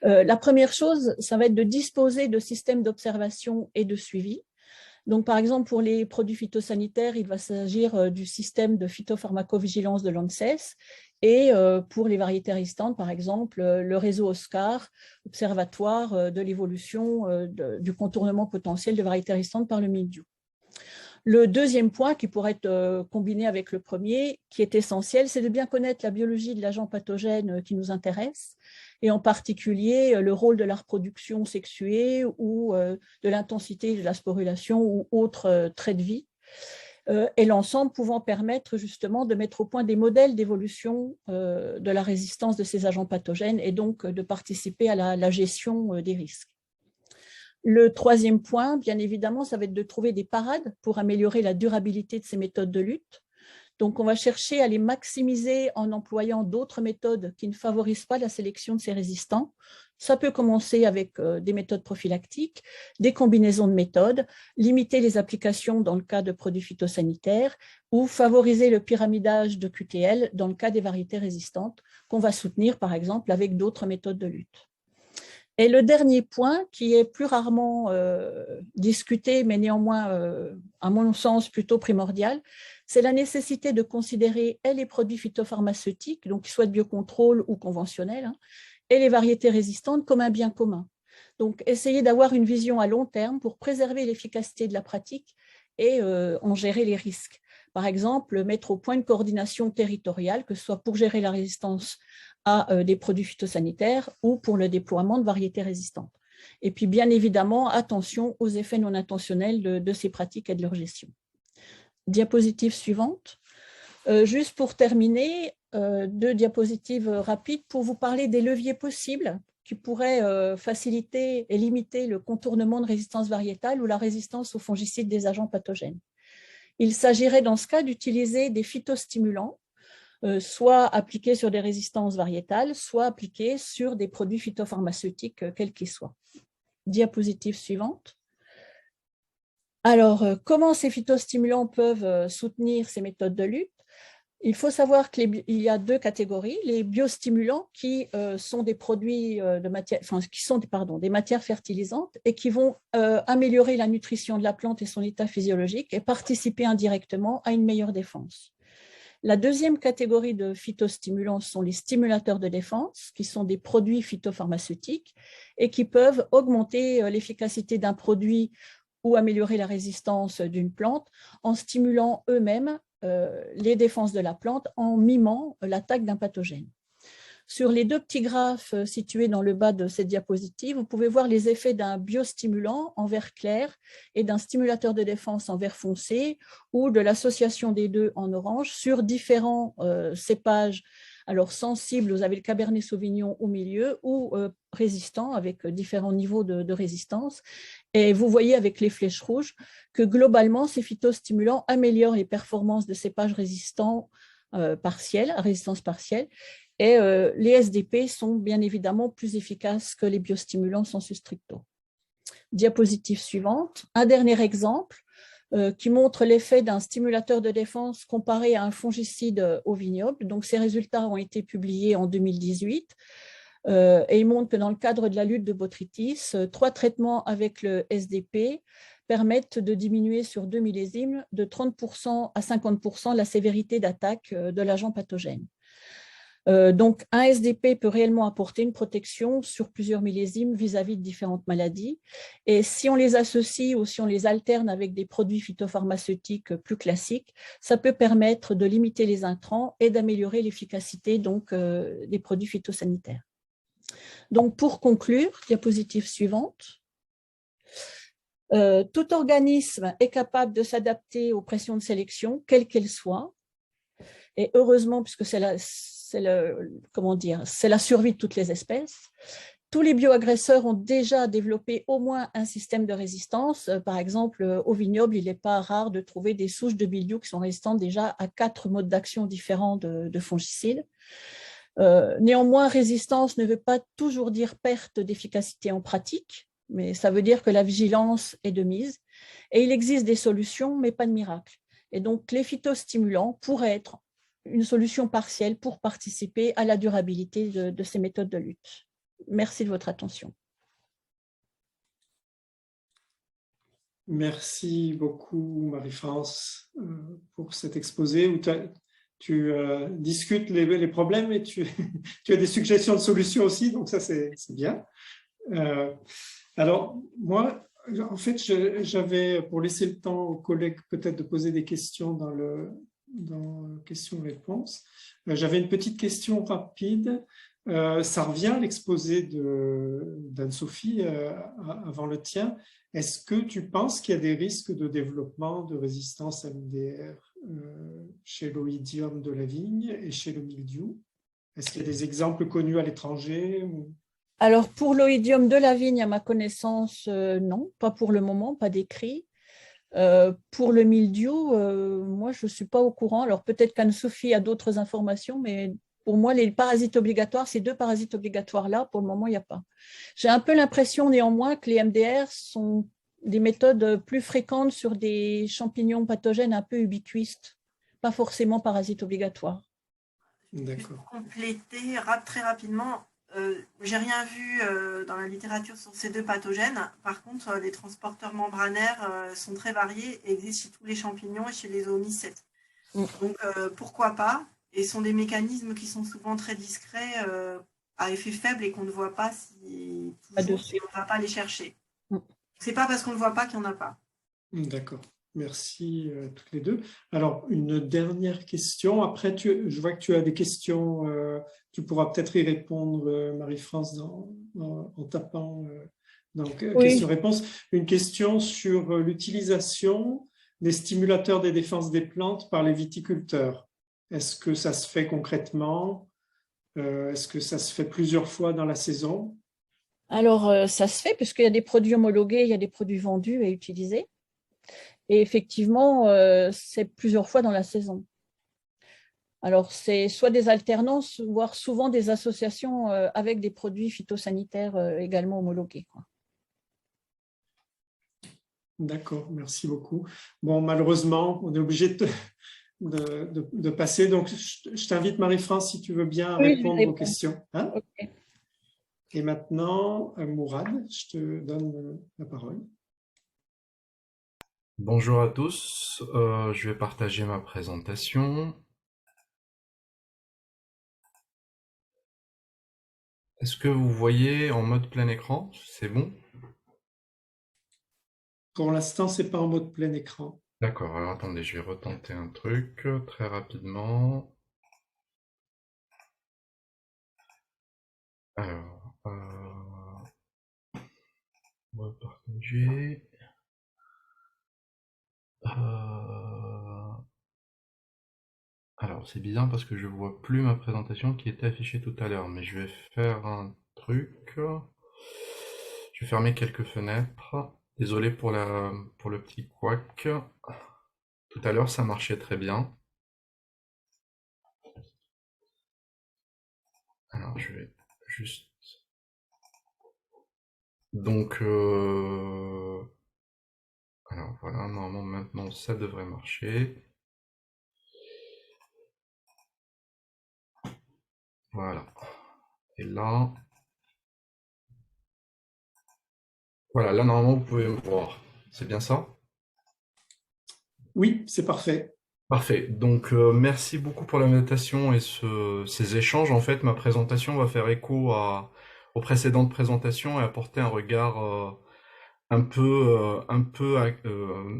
La première chose, ça va être de disposer de systèmes d'observation et de suivi. Donc, par exemple, pour les produits phytosanitaires, il va s'agir du système de phytopharmacovigilance de l'ANSES. Et pour les variétés résistantes, par exemple, le réseau OSCAR, observatoire de l'évolution du contournement potentiel de variétés résistantes par le mildiou. Le deuxième point, qui pourrait être combiné avec le premier, qui est essentiel, c'est de bien connaître la biologie de l'agent pathogène qui nous intéresse, et en particulier le rôle de la reproduction sexuée ou de l'intensité de la sporulation ou autres traits de vie, et l'ensemble pouvant permettre justement de mettre au point des modèles d'évolution de la résistance de ces agents pathogènes et donc de participer à la gestion des risques. Le troisième point, bien évidemment, ça va être de trouver des parades pour améliorer la durabilité de ces méthodes de lutte. Donc, on va chercher à les maximiser en employant d'autres méthodes qui ne favorisent pas la sélection de ces résistants. Ça peut commencer avec des méthodes prophylactiques, des combinaisons de méthodes, limiter les applications dans le cas de produits phytosanitaires ou favoriser le pyramidage de QTL dans le cas des variétés résistantes qu'on va soutenir, par exemple, avec d'autres méthodes de lutte. Et le dernier point, qui est plus rarement discuté, mais néanmoins, à mon sens, plutôt primordial, c'est la nécessité de considérer les produits phytopharmaceutiques, donc qu'ils soient de biocontrôle ou conventionnels, et les variétés résistantes comme un bien commun. Donc, essayer d'avoir une vision à long terme pour préserver l'efficacité de la pratique et en gérer les risques. Par exemple, mettre au point une coordination territoriale, que ce soit pour gérer la résistance à des produits phytosanitaires ou pour le déploiement de variétés résistantes. Et puis, bien évidemment, attention aux effets non intentionnels de ces pratiques et de leur gestion. Diapositive suivante. Juste pour terminer, deux diapositives rapides pour vous parler des leviers possibles qui pourraient faciliter et limiter le contournement de résistance variétale ou la résistance aux fongicides des agents pathogènes. Il s'agirait dans ce cas d'utiliser des phytostimulants, soit appliqués sur des résistances variétales, soit appliqués sur des produits phytopharmaceutiques, quels qu'ils soient. Diapositive suivante. Alors, comment ces phytostimulants peuvent soutenir ces méthodes de lutte? Il faut savoir qu'il y a deux catégories, les biostimulants qui sont des produits de matière, enfin, qui sont des matières fertilisantes et qui vont améliorer la nutrition de la plante et son état physiologique et participer indirectement à une meilleure défense. La deuxième catégorie de phytostimulants sont les stimulateurs de défense, qui sont des produits phytopharmaceutiques et qui peuvent augmenter l'efficacité d'un produit ou améliorer la résistance d'une plante en stimulant eux-mêmes les défenses de la plante en mimant l'attaque d'un pathogène. Sur les deux petits graphes situés dans le bas de cette diapositive, vous pouvez voir les effets d'un biostimulant en vert clair et d'un stimulateur de défense en vert foncé ou de l'association des deux en orange sur différents cépages, alors sensibles, vous avez le Cabernet Sauvignon au milieu, ou résistants avec différents niveaux de résistance. Et vous voyez avec les flèches rouges que globalement, ces phytostimulants améliorent les performances de cépages résistants partiels, à résistance partielle. Et les SDP sont bien évidemment plus efficaces que les biostimulants sensu stricto. Diapositive suivante. Un dernier exemple qui montre l'effet d'un stimulateur de défense comparé à un fongicide au vignoble. Donc, ces résultats ont été publiés en 2018. Et ils montrent que dans le cadre de la lutte de botrytis, 3 traitements avec le SDP permettent de diminuer sur 2 millésimes de 30% à 50% la sévérité d'attaque de l'agent pathogène. Donc, un SDP peut réellement apporter une protection sur plusieurs millésimes vis-à-vis de différentes maladies. Et si on les associe ou si on les alterne avec des produits phytopharmaceutiques plus classiques, ça peut permettre de limiter les intrants et d'améliorer l'efficacité des produits phytosanitaires. Donc, pour conclure, diapositive suivante. Tout organisme est capable de s'adapter aux pressions de sélection, quelles qu'elles soient. Et heureusement, puisque c'est la survie de toutes les espèces. Tous les bioagresseurs ont déjà développé au moins un système de résistance. Par exemple, au vignoble, il n'est pas rare de trouver des souches de mildiou qui sont résistantes déjà à 4 modes d'action différents de fongicides. Néanmoins, résistance ne veut pas toujours dire perte d'efficacité en pratique, mais ça veut dire que la vigilance est de mise. Et il existe des solutions, mais pas de miracle. Et donc, les phytostimulants pourraient être une solution partielle pour participer à la durabilité de ces méthodes de lutte. Merci de votre attention. Merci beaucoup, Marie-France, pour cet exposé où tu discutes les problèmes et tu as des suggestions de solutions aussi, donc ça, c'est bien. Alors, moi, en fait, j'avais, pour laisser le temps aux collègues peut-être de poser des questions dans questions-réponses, j'avais une petite question rapide. Ça revient à l'exposé d'Anne-Sophie avant le tien. Est-ce que tu penses qu'il y a des risques de développement de résistance MDR chez l'oïdium de la vigne et chez le mildiou? Est-ce qu'il y a des exemples connus à l'étranger? Alors, pour l'oïdium de la vigne, à ma connaissance, non, pas pour le moment, pas décrit. Pour le mildiou, moi, je ne suis pas au courant. Alors, peut-être qu'Anne-Sophie a d'autres informations, mais pour moi, les parasites obligatoires, ces 2 parasites obligatoires-là, pour le moment, il n'y a pas. J'ai un peu l'impression, néanmoins, que les MDR sont des méthodes plus fréquentes sur des champignons pathogènes un peu ubiquistes, pas forcément parasites obligatoires. D'accord. Pour compléter très rapidement, j'ai rien vu dans la littérature sur ces 2 pathogènes. Par contre, les transporteurs membranaires sont très variés et existent chez tous les champignons et chez les oomycètes. Donc, pourquoi pas? Et sont des mécanismes qui sont souvent très discrets, à effet faible et qu'on ne voit pas si on ne va pas les chercher. Ce n'est pas parce qu'on ne le voit pas qu'il n'y en a pas. D'accord. Merci à toutes les deux. Alors, une dernière question. Après, je vois que tu as des questions. Tu pourras peut-être y répondre, Marie-France, en tapant questions-réponses. Une question sur l'utilisation des stimulateurs des défenses des plantes par les viticulteurs. Est-ce que ça se fait concrètement? Est-ce que ça se fait plusieurs fois dans la saison? Alors, ça se fait puisqu'il y a des produits homologués, il y a des produits vendus et utilisés. Et effectivement, c'est plusieurs fois dans la saison. Alors, c'est soit des alternances, voire souvent des associations avec des produits phytosanitaires également homologués, quoi. D'accord, merci beaucoup. Bon, malheureusement, on est obligé de passer. Donc, je t'invite, Marie-France, si tu veux bien Oui, je répondre aux réponds. questions. Hein? Ok. Et maintenant, Mourad, je te donne la parole. Bonjour à tous, je vais partager ma présentation. Est-ce que vous voyez en mode plein écran? C'est bon? Pour l'instant, c'est pas en mode plein écran. D'accord, alors attendez, je vais retenter un truc très rapidement. Alors, repartager. Alors, c'est bizarre parce que je vois plus ma présentation qui était affichée tout à l'heure, mais je vais faire un truc. Je vais fermer quelques fenêtres. Désolé pour le petit couac. Tout à l'heure, ça marchait très bien. Alors, je vais juste... Donc, alors voilà, normalement maintenant ça devrait marcher. Voilà. Et là... Voilà, là normalement vous pouvez me voir. C'est bien ça? Oui, c'est parfait. Parfait. Donc, merci beaucoup pour l'invitation et ces échanges. En fait, ma présentation va faire écho aux précédentes présentations et apporter un regard un peu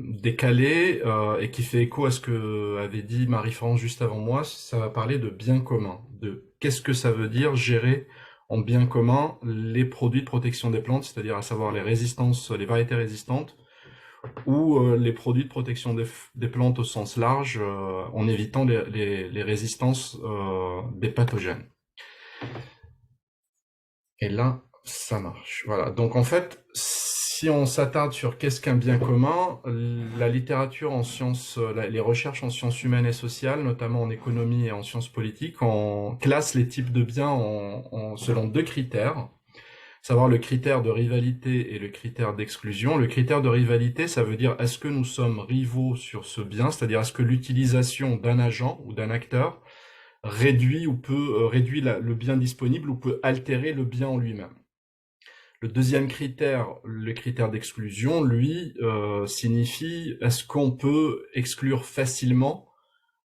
décalé et qui fait écho à ce que avait dit Marie-France juste avant moi. Ça va parler de bien commun, de qu'est-ce que ça veut dire gérer en bien commun les produits de protection des plantes, c'est-à-dire à savoir les résistances, les variétés résistantes, ou les produits de protection des plantes au sens large, en évitant les résistances des pathogènes. Et là, ça marche. Voilà. Donc en fait, si on s'attarde sur qu'est-ce qu'un bien commun, la littérature en sciences, les recherches en sciences humaines et sociales, notamment en économie et en sciences politiques, on classe les types de biens selon deux critères. Savoir le critère de rivalité et le critère d'exclusion. Le critère de rivalité, ça veut dire est-ce que nous sommes rivaux sur ce bien, c'est-à-dire est-ce que l'utilisation d'un agent ou d'un acteur réduit ou peut réduire le bien disponible ou peut altérer le bien en lui-même. Le deuxième critère, le critère d'exclusion, lui, signifie est-ce qu'on peut exclure facilement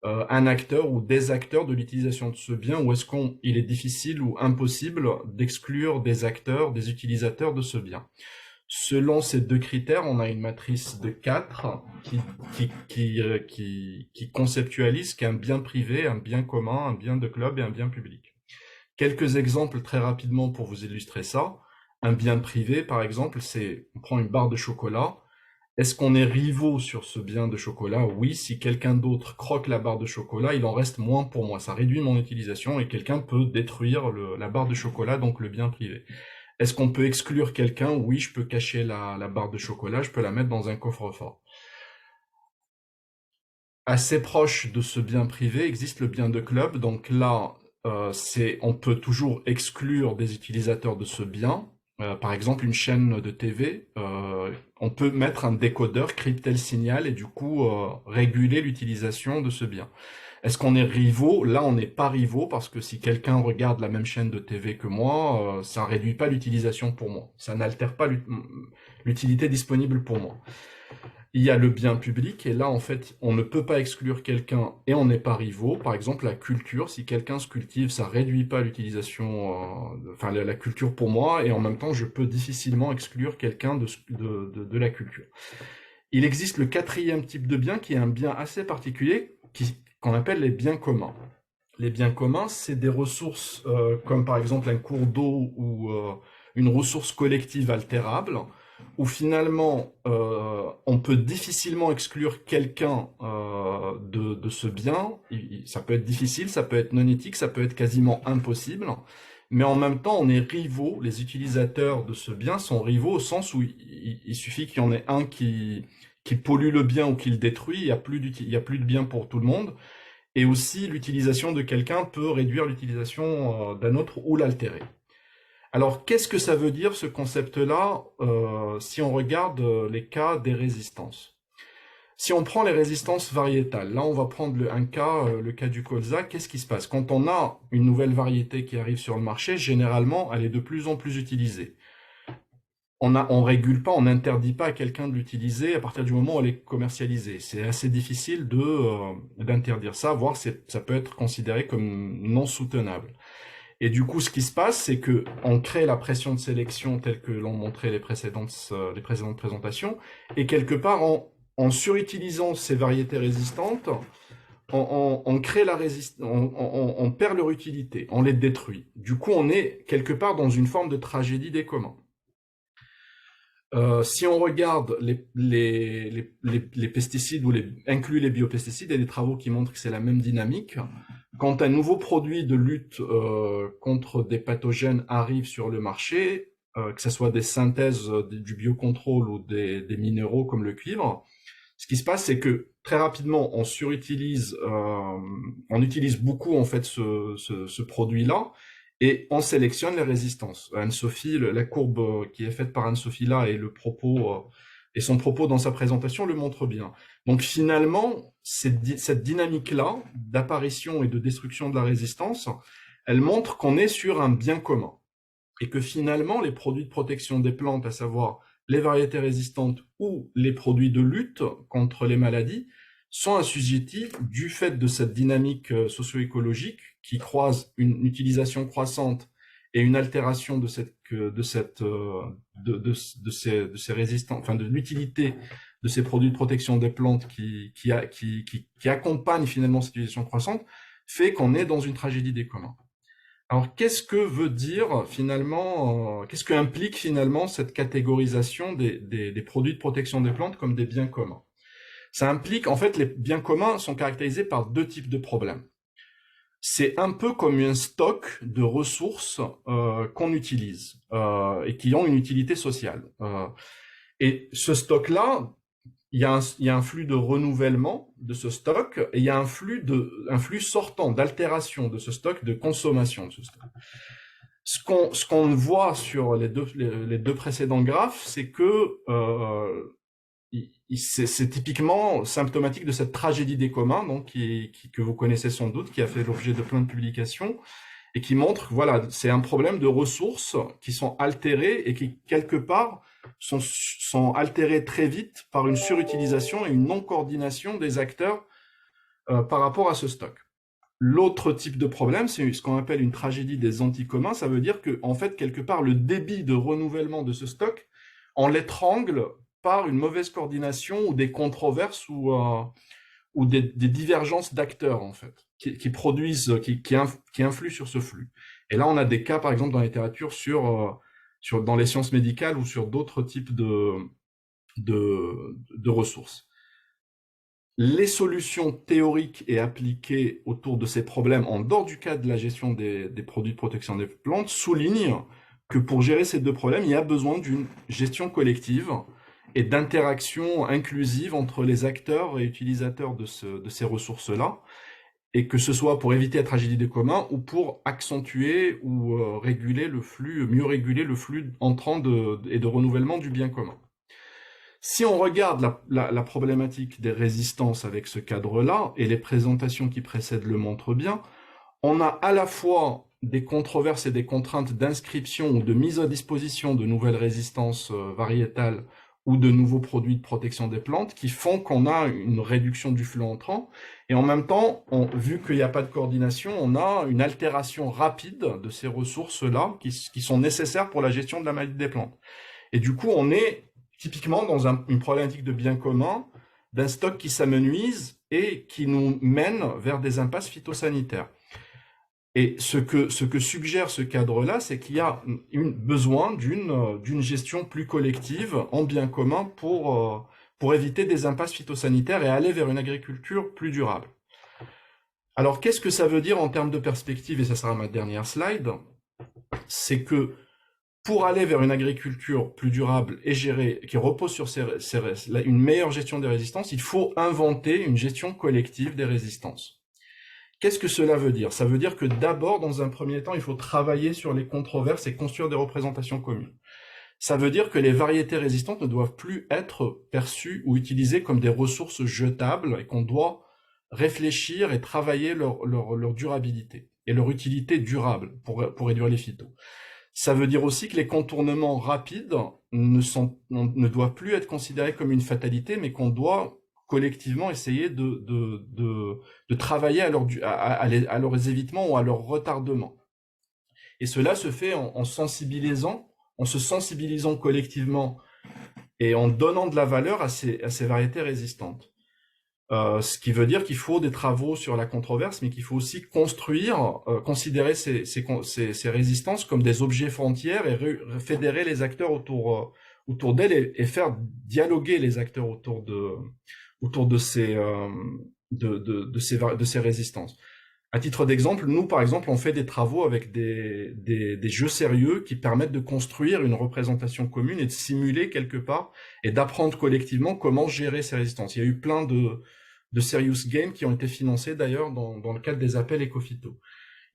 un acteur ou des acteurs de l'utilisation de ce bien, ou est-ce qu'il est difficile ou impossible d'exclure des acteurs, des utilisateurs de ce bien. Selon ces deux critères, on a une matrice de 4 qui conceptualise qu'un bien privé, un bien commun, un bien de club et un bien public. Quelques exemples très rapidement pour vous illustrer ça. Un bien privé, par exemple, on prend une barre de chocolat. Est-ce qu'on est rivaux sur ce bien de chocolat? Oui, si quelqu'un d'autre croque la barre de chocolat, il en reste moins pour moi. Ça réduit mon utilisation et quelqu'un peut détruire la barre de chocolat, donc le bien privé. Est-ce qu'on peut exclure quelqu'un? Oui, je peux cacher la barre de chocolat, je peux la mettre dans un coffre-fort. Assez proche de ce bien privé existe le bien de club. Donc là, on peut toujours exclure des utilisateurs de ce bien. Par exemple, une chaîne de TV, on peut mettre un décodeur, crypter le signal et du coup réguler l'utilisation de ce bien. Est-ce qu'on est rivaux? Là, on n'est pas rivaux parce que si quelqu'un regarde la même chaîne de TV que moi, ça réduit pas l'utilisation pour moi. Ça n'altère pas l'utilité disponible pour moi. Il y a le bien public, et là, en fait, on ne peut pas exclure quelqu'un et on n'est pas rivaux. Par exemple, la culture, si quelqu'un se cultive, ça réduit pas l'utilisation, la culture pour moi, et en même temps, je peux difficilement exclure quelqu'un de la culture. Il existe le quatrième type de bien, qui est un bien assez particulier, qu'on appelle les biens communs. Les biens communs, c'est des ressources, comme par exemple un cours d'eau ou une ressource collective altérable, où finalement on peut difficilement exclure quelqu'un de ce bien. Ça peut être difficile, ça peut être non éthique, ça peut être quasiment impossible, mais en même temps on est rivaux, les utilisateurs de ce bien sont rivaux au sens où il suffit qu'il y en ait un qui pollue le bien ou qui le détruit, il y a plus de bien pour tout le monde, et aussi l'utilisation de quelqu'un peut réduire l'utilisation d'un autre ou l'altérer. Alors, qu'est-ce que ça veut dire, ce concept-là, si on regarde les cas des résistances? Si on prend les résistances variétales, là on va prendre le cas du colza, qu'est-ce qui se passe? Quand on a une nouvelle variété qui arrive sur le marché, généralement elle est de plus en plus utilisée. On régule pas, on n'interdit pas à quelqu'un de l'utiliser à partir du moment où elle est commercialisée. C'est assez difficile d'interdire ça, voire ça peut être considéré comme non soutenable. Et du coup, ce qui se passe, c'est que on crée la pression de sélection telle que l'ont montré les précédentes présentations, et quelque part, en surutilisant ces variétés résistantes, on crée on perd leur utilité, on les détruit. Du coup, on est quelque part dans une forme de tragédie des communs. Si on regarde les pesticides ou inclut les biopesticides, il y a des travaux qui montrent que c'est la même dynamique. Quand un nouveau produit de lutte contre des pathogènes arrive sur le marché, que ce soit des synthèses du biocontrôle ou des minéraux comme le cuivre, ce qui se passe, c'est que très rapidement, on utilise beaucoup en fait ce produit-là. Et on sélectionne les résistances. Anne-Sophie, la courbe qui est faite par Anne-Sophie là et son propos dans sa présentation le montre bien. Donc finalement, cette dynamique-là d'apparition et de destruction de la résistance, elle montre qu'on est sur un bien commun. Et que finalement, les produits de protection des plantes, à savoir les variétés résistantes ou les produits de lutte contre les maladies, sont assujettis du fait de cette dynamique socio-écologique qui croise une utilisation croissante et une altération de ces résistants, enfin de l'utilité de ces produits de protection des plantes qui accompagnent finalement cette utilisation croissante, fait qu'on est dans une tragédie des communs. Alors, qu'est-ce que veut dire finalement, qu'est-ce que implique finalement cette catégorisation des produits de protection des plantes comme des biens communs? Ça implique, en fait, les biens communs sont caractérisés par deux types de problèmes. C'est un peu comme un stock de ressources qu'on utilise et qui ont une utilité sociale. Et ce stock-là, il y a un flux de renouvellement de ce stock et il y a un flux sortant, d'altération de ce stock, de consommation de ce stock. Ce qu'on voit sur les deux précédents graphes, c'est que c'est typiquement symptomatique de cette tragédie des communs, donc que vous connaissez sans doute, qui a fait l'objet de plein de publications, et qui montre, voilà, c'est un problème de ressources qui sont altérées et qui, quelque part, sont altérées très vite par une surutilisation et une non-coordination des acteurs par rapport à ce stock. L'autre type de problème, c'est ce qu'on appelle une tragédie des anticommuns. Ça veut dire que, en fait, quelque part, le débit de renouvellement de ce stock, on l'étrangle par une mauvaise coordination ou des controverses ou des divergences d'acteurs, en fait, qui influent sur ce flux. Et là, on a des cas, par exemple, dans la littérature dans les sciences médicales ou sur d'autres types de ressources. Les solutions théoriques et appliquées autour de ces problèmes, en dehors du cadre de la gestion des produits de protection des plantes, soulignent que pour gérer ces deux problèmes, il y a besoin d'une gestion collective et d'interaction inclusive entre les acteurs et utilisateurs de ces ressources-là, et que ce soit pour éviter la tragédie des communs ou pour accentuer ou mieux réguler le flux entrant et de renouvellement du bien commun. Si on regarde la problématique des résistances avec ce cadre-là, et les présentations qui précèdent le montrent bien, on a à la fois des controverses et des contraintes d'inscription ou de mise à disposition de nouvelles résistances variétales ou de nouveaux produits de protection des plantes qui font qu'on a une réduction du flux entrant. Et en même temps, vu qu'il n'y a pas de coordination, on a une altération rapide de ces ressources-là qui sont nécessaires pour la gestion de la maladie des plantes. Et du coup, on est typiquement dans une problématique de bien commun, d'un stock qui s'amenuise et qui nous mène vers des impasses phytosanitaires. Et ce que suggère ce cadre-là, c'est qu'il y a besoin d'une gestion plus collective en bien commun pour éviter des impasses phytosanitaires et aller vers une agriculture plus durable. Alors, qu'est-ce que ça veut dire en termes de perspective? Et ça sera ma dernière slide. C'est que pour aller vers une agriculture plus durable et qui repose sur une meilleure gestion des résistances, il faut inventer une gestion collective des résistances. Qu'est-ce que cela veut dire? Ça veut dire que d'abord, dans un premier temps, il faut travailler sur les controverses et construire des représentations communes. Ça veut dire que les variétés résistantes ne doivent plus être perçues ou utilisées comme des ressources jetables et qu'on doit réfléchir et travailler leur durabilité et leur utilité durable pour réduire les phytos. Ça veut dire aussi que les contournements rapides ne doivent plus être considérés comme une fatalité, mais qu'on doit collectivement essayer de travailler à leurs évitements ou à leur retardement. Et cela se fait en se sensibilisant collectivement et en donnant de la valeur à ces variétés résistantes. Ce qui veut dire qu'il faut des travaux sur la controverse, mais qu'il faut aussi considérer ces résistances comme des objets frontières et fédérer les acteurs autour d'elles et faire dialoguer les acteurs autour de ces résistances. À titre d'exemple, nous, par exemple, on fait des travaux avec des jeux sérieux qui permettent de construire une représentation commune et de simuler quelque part et d'apprendre collectivement comment gérer ces résistances. Il y a eu plein de serious games qui ont été financés d'ailleurs dans le cadre des appels Ecofito.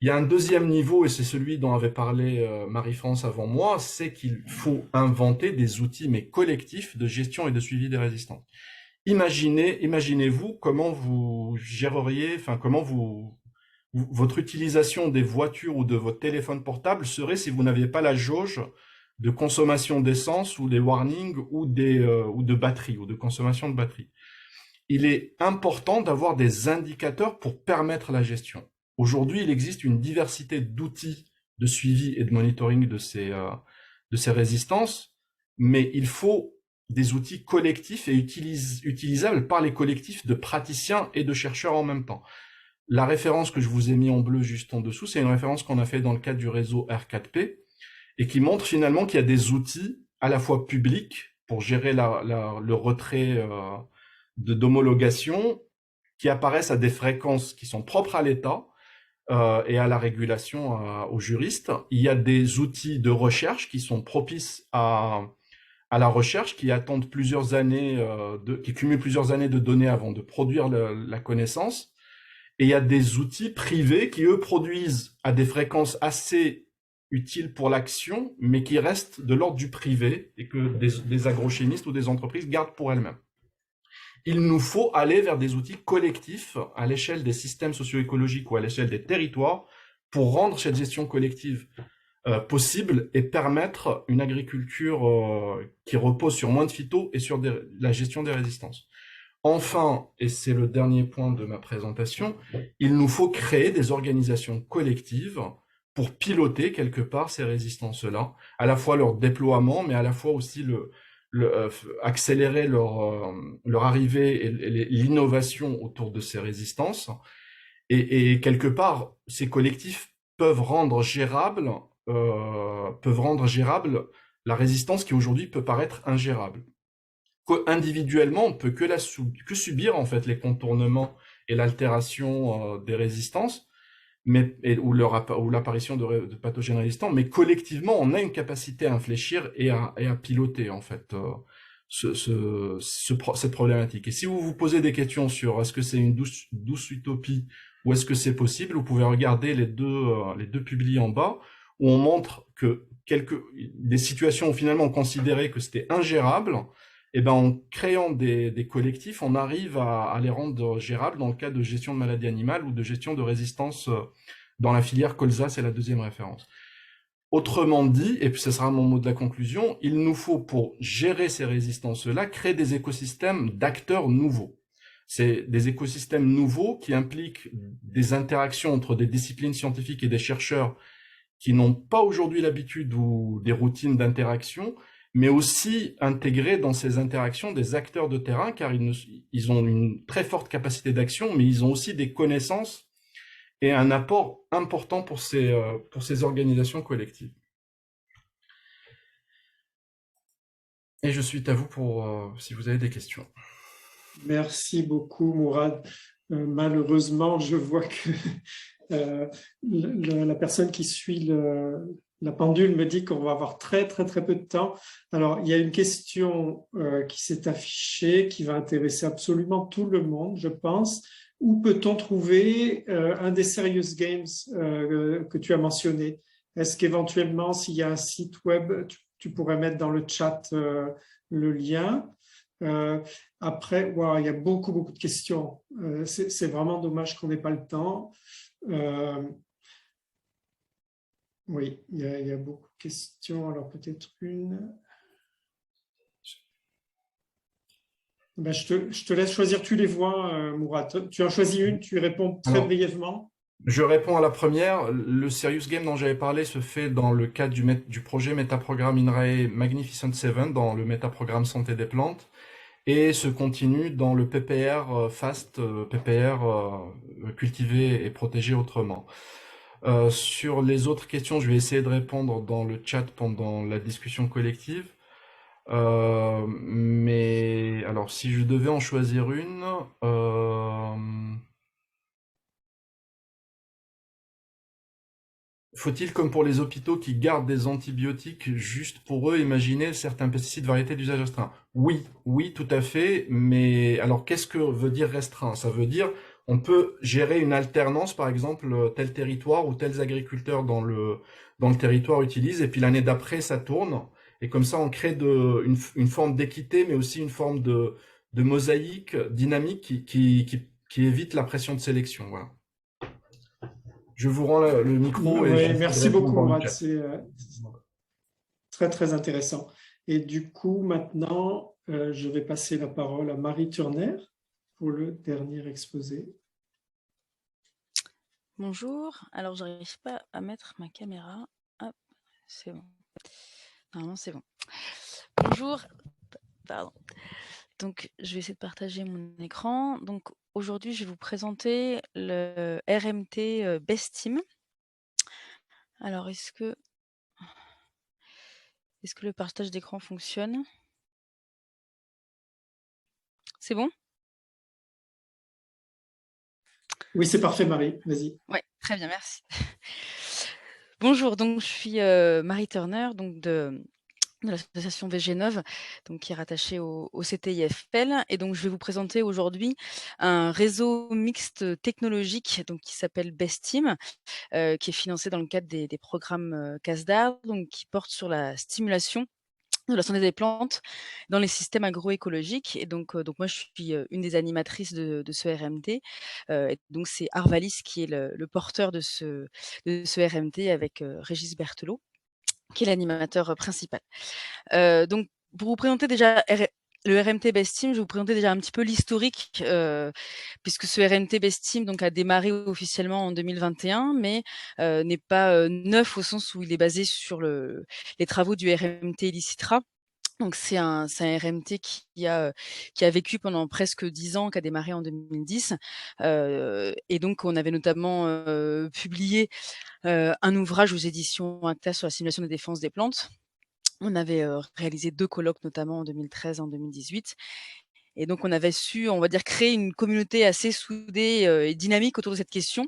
Il y a un deuxième niveau, et c'est celui dont avait parlé Marie-France avant moi, c'est qu'il faut inventer des outils mais collectifs de gestion et de suivi des résistances. Imaginez-vous comment vous géreriez, comment votre utilisation des voitures ou de votre téléphone portable serait si vous n'aviez pas la jauge de consommation d'essence ou des warnings ou de batterie ou de consommation de batterie. Il est important d'avoir des indicateurs pour permettre la gestion. Aujourd'hui, il existe une diversité d'outils de suivi et de monitoring de ces résistances, mais il faut des outils collectifs et utilisables par les collectifs de praticiens et de chercheurs en même temps. La référence que je vous ai mis en bleu juste en dessous, c'est une référence qu'on a fait dans le cadre du réseau R4P et qui montre finalement qu'il y a des outils à la fois publics pour gérer le retrait d'homologation qui apparaissent à des fréquences qui sont propres à l'État et à la régulation aux juristes. Il y a des outils de recherche qui sont propices à la recherche, qui attendent plusieurs années, qui cumulent plusieurs années de données avant de produire la connaissance. Et il y a des outils privés qui, eux, produisent à des fréquences assez utiles pour l'action, mais qui restent de l'ordre du privé et que des agrochimistes ou des entreprises gardent pour elles-mêmes. Il nous faut aller vers des outils collectifs à l'échelle des systèmes socio-écologiques ou à l'échelle des territoires pour rendre cette gestion collective possible et permettre une agriculture qui repose sur moins de phyto et sur la gestion des résistances. Enfin, et c'est le dernier point de ma présentation, il nous faut créer des organisations collectives pour piloter quelque part ces résistances-là, à la fois leur déploiement, mais à la fois aussi accélérer leur arrivée et l'innovation autour de ces résistances. Et quelque part, ces collectifs peuvent rendre gérable la résistance qui aujourd'hui peut paraître ingérable. Individuellement, on ne peut que subir en fait les contournements et l'altération des résistances, ou l'apparition de pathogènes résistants, mais collectivement, on a une capacité à infléchir et à piloter en fait cette problématique. Et si vous vous posez des questions sur est-ce que c'est une douce utopie ou est-ce que c'est possible, vous pouvez regarder les deux publiés en bas où on montre que des situations où finalement on considérait que c'était ingérable. Et ben, en créant des collectifs, on arrive à les rendre gérables dans le cas de gestion de maladies animales ou de gestion de résistance dans la filière colza, c'est la deuxième référence. Autrement dit, et puis ce sera mon mot de la conclusion, il nous faut pour gérer ces résistances-là, créer des écosystèmes d'acteurs nouveaux. C'est des écosystèmes nouveaux qui impliquent des interactions entre des disciplines scientifiques et des chercheurs qui n'ont pas aujourd'hui l'habitude ou des routines d'interaction, mais aussi intégrer dans ces interactions des acteurs de terrain, car ils ont une très forte capacité d'action, mais ils ont aussi des connaissances et un apport important pour ces organisations collectives. Et je suis à vous pour si vous avez des questions. Merci beaucoup, Mourad. Malheureusement, je vois que la personne qui suit la pendule me dit qu'on va avoir très peu de temps. Alors, il y a une question qui s'est affichée, qui va intéresser absolument tout le monde, je pense. Où peut-on trouver un des Serious Games que tu as mentionné? Est-ce qu'éventuellement, s'il y a un site web, tu pourrais mettre dans le chat le lien. Après, wow, il y a beaucoup de questions. C'est vraiment dommage qu'on n'ait pas le temps. Oui, il y a beaucoup de questions. Alors peut-être une. Ben, je te laisse choisir, tu les vois, Mourad. Tu en choisis une, tu réponds très brièvement. Je réponds à la première. Le Serious Game dont j'avais parlé se fait dans le cadre du projet Métaprogramme INRAE Magnificent Seven, dans le métaprogramme santé des plantes, et se continue dans le PPR FAST, PPR cultivé et protégé autrement. Sur les autres questions, je vais essayer de répondre dans le chat pendant la discussion collective. Mais alors, si je devais en choisir une, faut-il, comme pour les hôpitaux qui gardent des antibiotiques juste pour eux, imaginer certains pesticides variétés d'usage restreint? Oui, tout à fait. Mais alors, qu'est-ce que veut dire restreint? Ça veut dire on peut gérer une alternance, par exemple, tel territoire ou tels agriculteurs dans le territoire utilisent, et puis l'année d'après, ça tourne. Et comme ça, on crée une forme d'équité, mais aussi une forme de mosaïque dynamique qui évite la pression de sélection. Voilà. Je vous rends le micro. Oui, merci beaucoup, Mourad. C'est très intéressant. Et du coup, maintenant, je vais passer la parole à Marie Turner pour le dernier exposé. Bonjour. Alors, j'arrive pas à mettre ma caméra. Hop, c'est bon. Normalement, c'est bon. Bonjour. Pardon. Donc, je vais essayer de partager mon écran. Donc, aujourd'hui, je vais vous présenter le RMT Best Team. Alors, est-ce que le partage d'écran fonctionne? C'est bon? Oui, c'est parfait, Marie. Vas-y. Oui, très bien, merci. Bonjour, donc je suis Marie Turner, donc de l'association VG9, donc qui est rattachée au CTIFL. Et donc, je vais vous présenter aujourd'hui un réseau mixte technologique donc, qui s'appelle Best Team, qui est financé dans le cadre des programmes CASDAR, donc qui porte sur la stimulation de la santé des plantes dans les systèmes agroécologiques. Et donc moi, je suis une des animatrices de ce RMT. Et donc, c'est Arvalis qui est le porteur de ce RMT avec Régis Berthelot, qui est l'animateur principal. Donc, pour vous présenter déjà le RMT Best Team, je vais vous présenter déjà un petit peu l'historique, puisque ce RMT Best Team donc, a démarré officiellement en 2021, mais n'est pas neuf au sens où il est basé sur les travaux du RMT Illicitra. Donc c'est un RMT qui a vécu pendant presque 10 ans, qui a démarré en 2010. Et donc on avait notamment publié un ouvrage aux éditions Acta sur la simulation de défense des plantes. On avait réalisé 2 colloques, notamment en 2013 et en 2018. Et donc, on avait su, on va dire, créer une communauté assez soudée et dynamique autour de cette question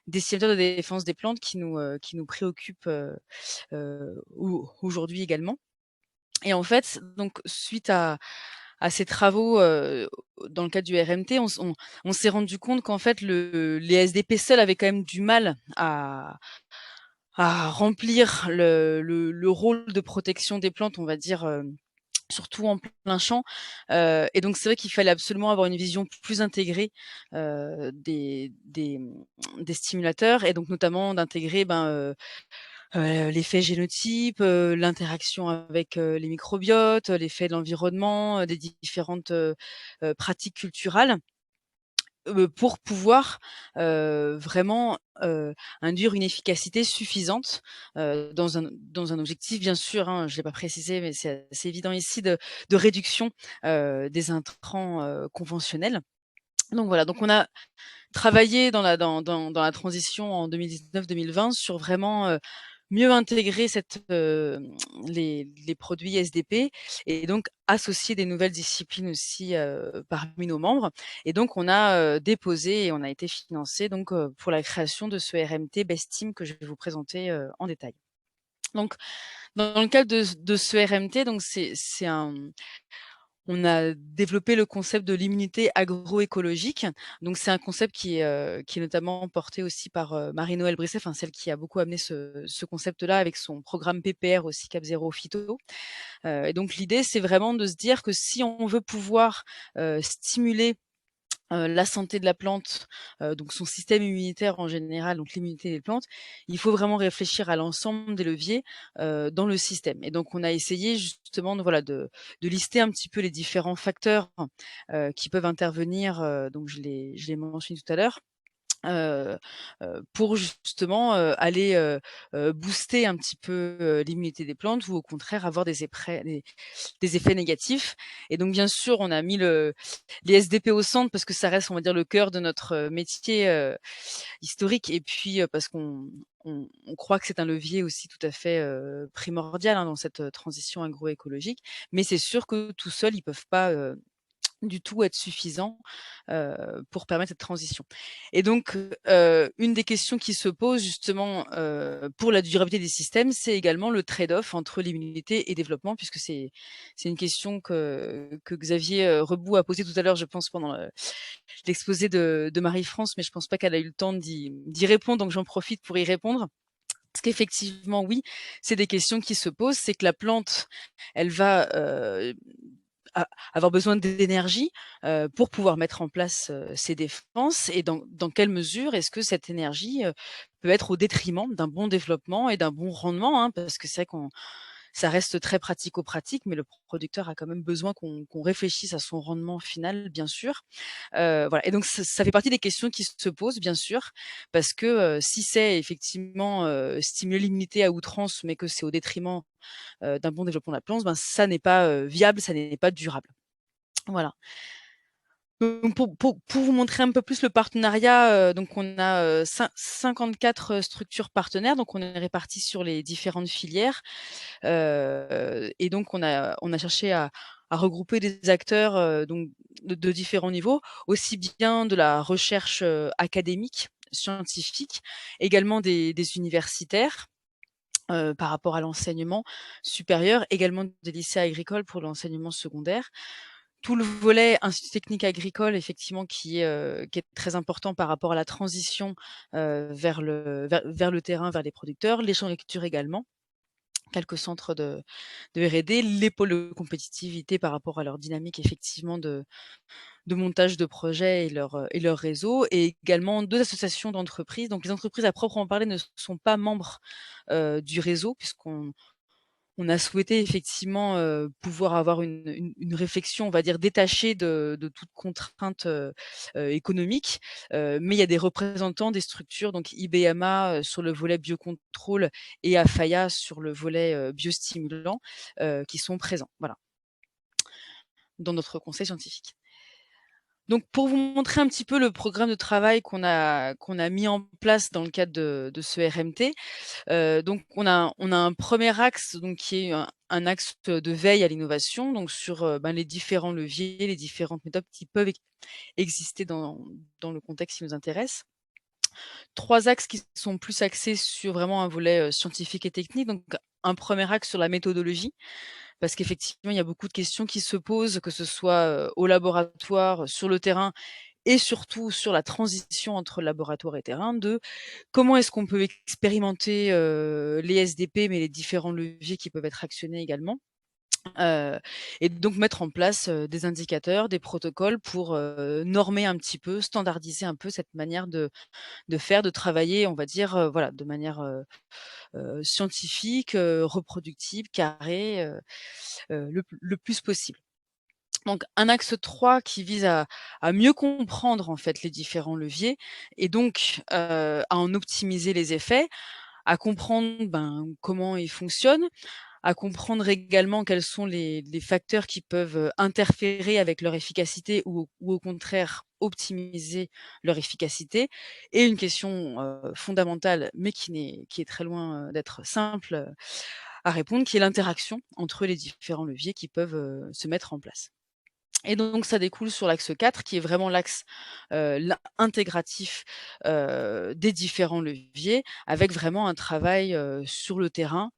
des simulateurs de défense des plantes qui nous préoccupent aujourd'hui également. Et en fait, donc, suite à ces travaux dans le cadre du RMT, on s'est rendu compte qu'en fait, les SDP seuls avaient quand même du mal à remplir le rôle de protection des plantes, on va dire, surtout en plein champ. Et donc c'est vrai qu'il fallait absolument avoir une vision plus intégrée des stimulateurs, et donc notamment d'intégrer l'effet génotype, l'interaction avec les microbiotes, l'effet de l'environnement, des différentes pratiques culturales, pour pouvoir vraiment induire une efficacité suffisante dans un objectif, bien sûr, hein, je ne l'ai pas précisé, mais c'est assez évident ici, de réduction des intrants conventionnels. Donc voilà, donc on a travaillé dans la transition en 2019-2020 sur vraiment mieux intégrer les produits SDP, et donc associer des nouvelles disciplines aussi parmi nos membres. Et donc on a déposé et on a été financé donc pour la création de ce RMT Best Team que je vais vous présenter en détail. Donc dans le cadre de ce RMT, donc on a développé le concept de l'immunité agroécologique. Donc, c'est un concept qui est notamment porté aussi par Marie-Noëlle Brisset, enfin, celle qui a beaucoup amené ce concept-là avec son programme PPR aussi, Cap Zéro Phyto. Et donc, l'idée, c'est vraiment de se dire que si on veut pouvoir stimuler la santé de la plante, donc son système immunitaire en général, donc l'immunité des plantes, il faut vraiment réfléchir à l'ensemble des leviers, dans le système. Et donc on a essayé justement de lister un petit peu les différents facteurs, qui peuvent intervenir, donc je l'ai mentionné tout à l'heure, heu pour justement, aller, booster un petit peu, l'immunité des plantes ou au contraire avoir des effets négatifs. Et donc bien sûr, on a mis les SDP au centre parce que ça reste, on va dire, le cœur de notre, métier, historique, et puis, parce qu'on croit que c'est un levier aussi tout à fait, primordial, hein, dans cette, transition agroécologique. Mais c'est sûr que tout seul, ils peuvent pas, du tout être suffisant, pour permettre cette transition. Et donc, une des questions qui se posent justement, pour la durabilité des systèmes, c'est également le trade-off entre l'immunité et développement, puisque c'est une question que Xavier, Rebout a posée tout à l'heure, je pense, pendant, l'exposé de Marie-France, mais je pense pas qu'elle a eu le temps d'y répondre, donc j'en profite pour y répondre. Parce qu'effectivement, oui, c'est des questions qui se posent. C'est que la plante, elle va, avoir besoin d'énergie, pour pouvoir mettre en place, ses défenses, et dans quelle mesure est-ce que cette énergie, peut être au détriment d'un bon développement et d'un bon rendement, hein? Parce que c'est vrai qu'on ça reste très pratico-pratique, mais le producteur a quand même besoin qu'on réfléchisse à son rendement final, bien sûr. Voilà, et donc ça fait partie des questions qui se posent, bien sûr, parce que, si c'est effectivement, stimuler l'immunité à outrance, mais que c'est au détriment, d'un bon développement de la plante, ben, ça n'est pas, viable, ça n'est pas durable. Voilà. Donc pour vous montrer un peu plus le partenariat, donc on a, 54 structures partenaires, donc on est répartis sur les différentes filières. Et donc on a cherché à regrouper des acteurs, donc de différents niveaux, aussi bien de la recherche, académique, scientifique, également des universitaires, par rapport à l'enseignement supérieur, également des lycées agricoles pour l'enseignement secondaire. Tout le volet institut technique agricole, effectivement, qui est très important par rapport à la transition, vers le terrain, vers les producteurs, les champs de lecture également, quelques centres de R&D, les pôles de compétitivité par rapport à leur dynamique, effectivement, de montage de projets et leur réseau, et également 2 associations d'entreprises. Donc les entreprises à proprement parler ne sont pas membres, du réseau, puisqu'on a souhaité effectivement, pouvoir avoir une réflexion, on va dire, détachée de toute contrainte, économique. Mais il y a des représentants des structures, donc IBMA, sur le volet biocontrôle, et Afaya sur le volet, biostimulant, qui sont présents, voilà, dans notre conseil scientifique. Donc pour vous montrer un petit peu le programme de travail qu'on a mis en place dans le cadre de ce RMT, donc on a un premier axe, donc qui est un axe de veille à l'innovation, donc sur, les différents leviers, les différentes méthodes qui peuvent exister dans le contexte qui nous intéresse. 3 axes qui sont plus axés sur vraiment un volet, scientifique et technique, donc un premier axe sur la méthodologie, parce qu'effectivement, il y a beaucoup de questions qui se posent, que ce soit, au laboratoire, sur le terrain, et surtout sur la transition entre laboratoire et terrain, de comment est-ce qu'on peut expérimenter, les SDP, mais les différents leviers qui peuvent être actionnés également? Et donc mettre en place, des indicateurs, des protocoles pour, normer un petit peu, standardiser un peu cette manière de faire, de travailler, on va dire, voilà, de manière, scientifique, reproductible, carrée, le plus possible. Donc un axe 3 qui vise à mieux comprendre, en fait, les différents leviers, et donc, à en optimiser les effets, à comprendre, comment ils fonctionnent, à comprendre également quels sont les facteurs qui peuvent, interférer avec leur efficacité, ou au contraire optimiser leur efficacité. Et une question, fondamentale, mais qui est très loin, d'être simple, à répondre, qui est l'interaction entre les différents leviers qui peuvent, se mettre en place. Et donc ça découle sur l'axe 4 qui est vraiment l'axe, intégratif, des différents leviers, avec vraiment un travail, sur le terrain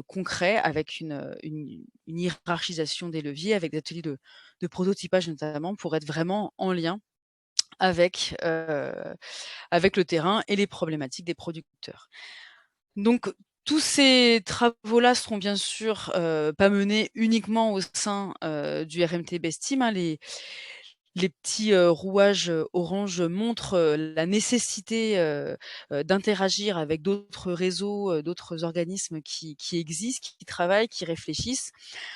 concret avec une hiérarchisation des leviers, avec des ateliers de prototypage notamment, pour être vraiment en lien avec, avec le terrain et les problématiques des producteurs. Donc tous ces travaux-là seront bien sûr, pas menés uniquement au sein, du RMT Best Team, hein. Les petits, rouages, orange montrent, la nécessité, d'interagir avec d'autres réseaux, d'autres organismes qui existent, qui travaillent, qui réfléchissent,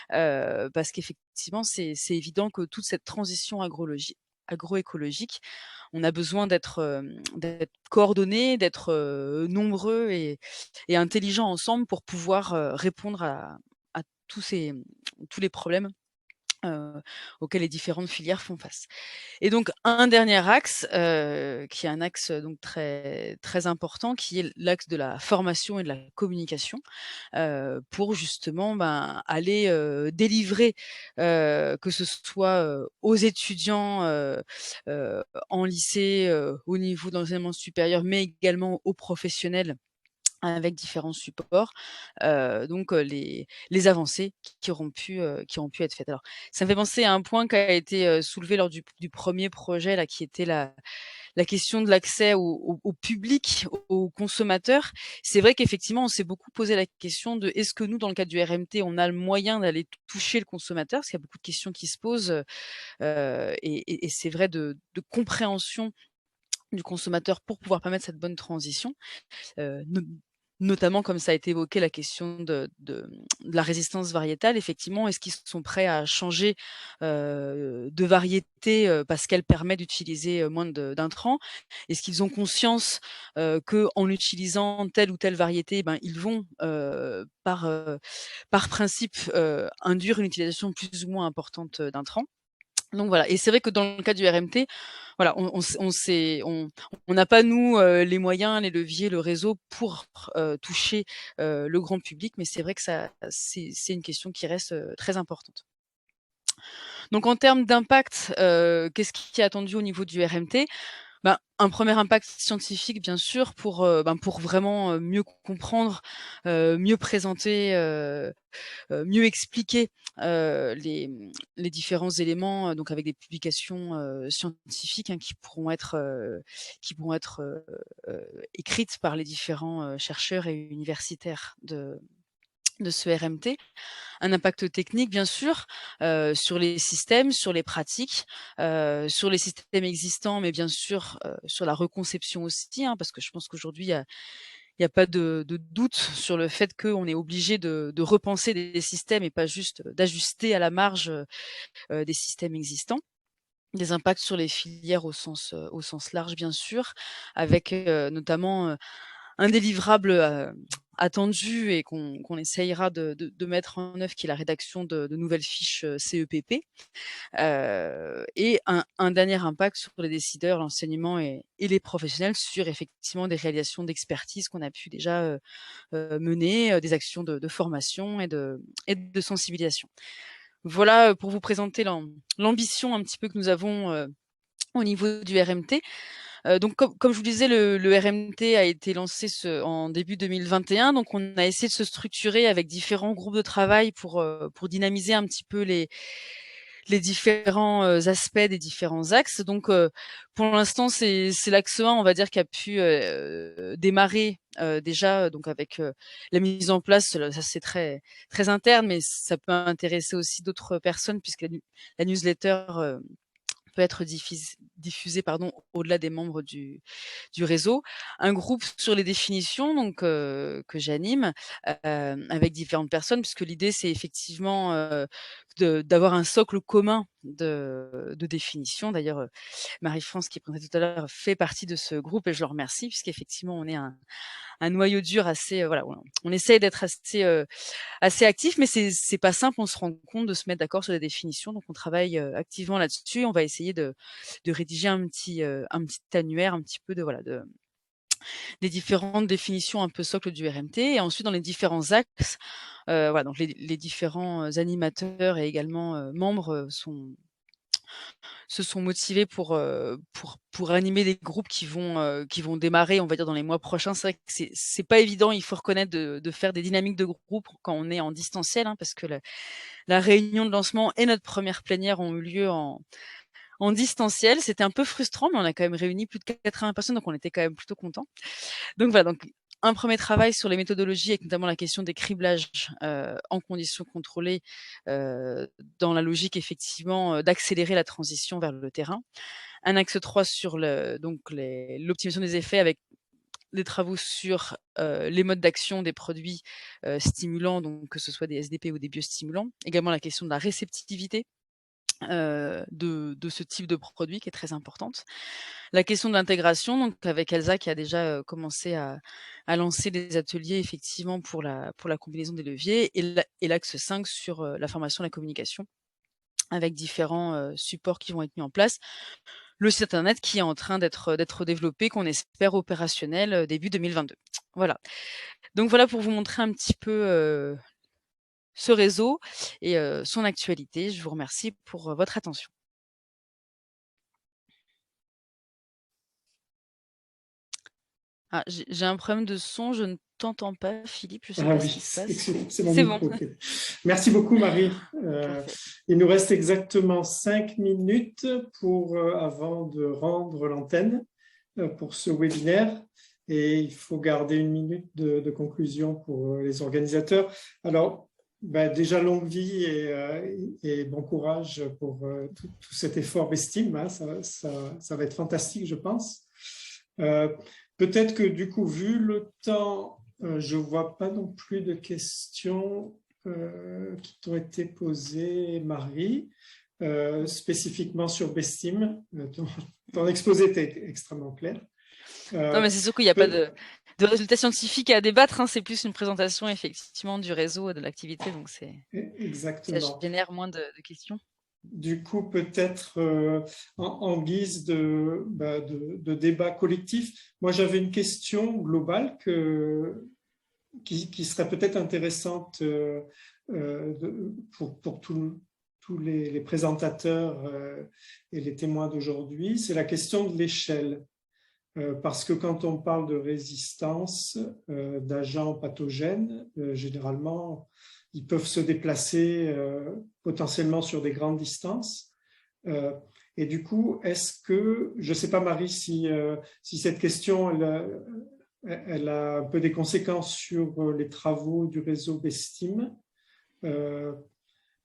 parce qu'effectivement, c'est évident que toute cette transition agroécologique, on a besoin d'être coordonnés, d'être, nombreux et intelligents ensemble pour pouvoir, répondre à tous les problèmes, heu, auxquels les différentes filières font face. Et donc un dernier axe, qui est un axe, donc très très important, qui est l'axe de la formation et de la communication, pour justement, ben, aller, délivrer, que ce soit, aux étudiants, en lycée, au niveau de l'enseignement supérieur, mais également aux professionnels avec différents supports, donc les avancées qui auront pu être faites. Alors, ça me fait penser à un point qui a été, soulevé lors du 1er projet là, qui était la question de l'accès au public, aux consommateurs. C'est vrai qu'effectivement, on s'est beaucoup posé la question de: «Est-ce que nous, dans le cadre du RMT, on a le moyen d'aller toucher le consommateur?» Parce qu'il y a beaucoup de questions qui se posent, et c'est vrai de compréhension du consommateur pour pouvoir permettre cette bonne transition. No Notamment, comme ça a été évoqué, la question de la résistance variétale. Effectivement, est-ce qu'ils sont prêts à changer, de variété, parce qu'elle permet d'utiliser, moins d'intrants? Est-ce qu'ils ont conscience, qu'en utilisant telle ou telle variété, ben, ils vont, par principe, induire une utilisation plus ou moins importante, d'intrants? Donc voilà, et c'est vrai que dans le cas du RMT, voilà, on n'a pas nous, les moyens, les leviers, le réseau pour, toucher, le grand public, mais c'est vrai que c'est une question qui reste, très importante. Donc en termes d'impact, qu'est-ce qui est attendu au niveau du RMT? Ben, un premier impact scientifique bien sûr pour vraiment, mieux comprendre, mieux présenter, mieux expliquer, les différents éléments, donc avec des publications, scientifiques, hein, qui pourront être, écrites par les différents, chercheurs et universitaires de ce RMT. Un impact technique bien sûr, sur les systèmes, sur les pratiques, sur les systèmes existants, mais bien sûr, sur la reconception aussi, hein, parce que je pense qu'aujourd'hui il y a pas de doute sur le fait qu'on est obligé de repenser des systèmes et pas juste d'ajuster à la marge, des systèmes existants. Des impacts sur les filières au sens large bien sûr, avec, notamment, un délivrable, attendu et qu'on essayera de mettre en œuvre, qui est la rédaction de nouvelles fiches, CEPP. Et un dernier impact sur les décideurs, l'enseignement et les professionnels sur effectivement des réalisations d'expertise qu'on a pu déjà, mener, des actions de formation et de sensibilisation. Voilà, pour vous présenter l'ambition un petit peu que nous avons, au niveau du RMT. Donc comme je vous disais, le RMT a été lancé en début 2021, donc on a essayé de se structurer avec différents groupes de travail pour dynamiser un petit peu les différents, aspects des différents axes. Donc pour l'instant, c'est l'axe 1, on va dire, qui a pu, démarrer, déjà, donc avec, la mise en place, ça c'est très très interne, mais ça peut intéresser aussi d'autres personnes puisque la newsletter, peut être diffusée, pardon, au-delà des membres du réseau. Un groupe sur les définitions, donc que j'anime, avec différentes personnes, puisque l'idée c'est effectivement, d'avoir un socle commun de définition. D'ailleurs, Marie-France, qui est présentée tout à l'heure, fait partie de ce groupe et je le remercie puisqu'effectivement on est un noyau dur assez, voilà, on essaye d'être assez actif, mais c'est pas simple. On se rend compte de se mettre d'accord sur la définition, donc on travaille, activement là-dessus. On va essayer de rédiger un petit annuaire, un petit peu des différentes définitions un peu socles du RMT, et ensuite dans les différents axes, voilà, donc les différents, animateurs et également, membres, se sont motivés pour animer des groupes qui vont démarrer, on va dire, dans les mois prochains. C'est vrai que c'est pas évident, il faut reconnaître, de faire des dynamiques de groupe quand on est en distanciel, hein, parce que la réunion de lancement et notre première plénière ont eu lieu en distanciel. C'était un peu frustrant, mais on a quand même réuni plus de 80 personnes, donc on était quand même plutôt contents. Donc voilà, donc un premier travail sur les méthodologies, avec notamment la question des criblages en conditions contrôlées, dans la logique effectivement d'accélérer la transition vers le terrain. Un axe 3 sur l'optimisation des effets, avec des travaux sur les modes d'action des produits stimulants, donc que ce soit des SDP ou des biostimulants. Également la question de la réceptivité de ce type de produit, qui est très importante. La question de l'intégration, donc avec Elsa qui a déjà commencé à lancer des ateliers effectivement pour la combinaison des leviers, et l'axe 5 sur la formation et la communication, avec différents supports qui vont être mis en place. Le site internet qui est en train d'être développé, qu'on espère opérationnel début 2022. Voilà. Donc voilà pour vous montrer un petit peu ce réseau et son actualité. Je vous remercie pour votre attention. Ah, j'ai un problème de son, je ne t'entends pas, Philippe, je ne sais Ah pas ce oui, qui se passe. c'est mon C'est micro. bon. Ok. Merci beaucoup, Marie. Parfait. Il nous reste exactement 5 minutes avant de rendre l'antenne pour ce webinaire. Et il faut garder 1 minute de conclusion pour les organisateurs. Alors, déjà, longue vie et bon courage pour tout cet effort Bestim. Hein, ça va être fantastique, je pense. Peut-être que du coup, vu le temps, je ne vois pas non plus de questions qui t'ont été posées, Marie, spécifiquement sur Bestim. Ton exposé était extrêmement clair. Non, mais c'est sûr qu'il n'y a pas de résultats scientifiques à débattre, hein, c'est plus une présentation effectivement du réseau et de l'activité, donc ça génère moins de questions. Du coup, peut-être en guise de débat collectif, moi j'avais une question globale qui serait peut-être intéressante pour tous les présentateurs et les témoins d'aujourd'hui. C'est la question de l'échelle. Parce que quand on parle de résistance d'agents pathogènes, généralement, ils peuvent se déplacer potentiellement sur des grandes distances. Et du coup, est-ce que, je ne sais pas Marie, si cette question, elle a un peu des conséquences sur les travaux du réseau Bestim,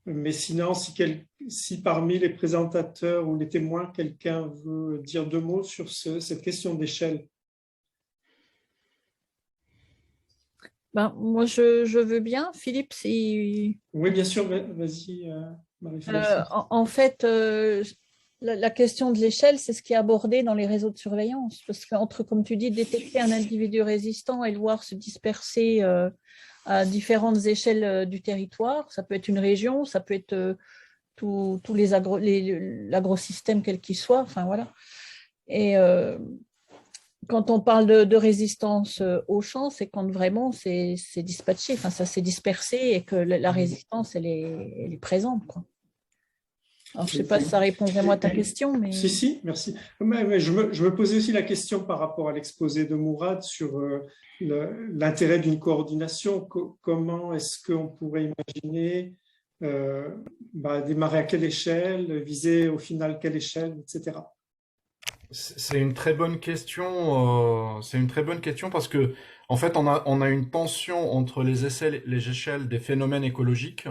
mais sinon, si parmi les présentateurs ou les témoins, quelqu'un veut dire 2 mots sur cette question d'échelle. Moi, je veux bien. Philippe, si... Oui, bien sûr, vas-y, Marie-Félicie. En fait, la question de l'échelle, c'est ce qui est abordé dans les réseaux de surveillance. Parce qu'entre, comme tu dis, détecter un individu résistant et le voir se disperser à différentes échelles du territoire, ça peut être une région, ça peut être tous l'agrosystème quel qu'il soit, enfin voilà. Et quand on parle de résistance au champ, c'est quand vraiment c'est dispatché, enfin ça s'est dispersé et que la résistance elle est présente, quoi. Alors, je ne sais pas si ça répond vraiment à ta question, mais... Si, merci. Mais je me posais aussi la question par rapport à l'exposé de Mourad sur l'intérêt d'une coordination. Comment est-ce qu'on pourrait imaginer démarrer à quelle échelle, viser au final quelle échelle, etc. C'est une très bonne question. C'est une très bonne question parce que, en fait, on a une tension entre les échelles des phénomènes écologiques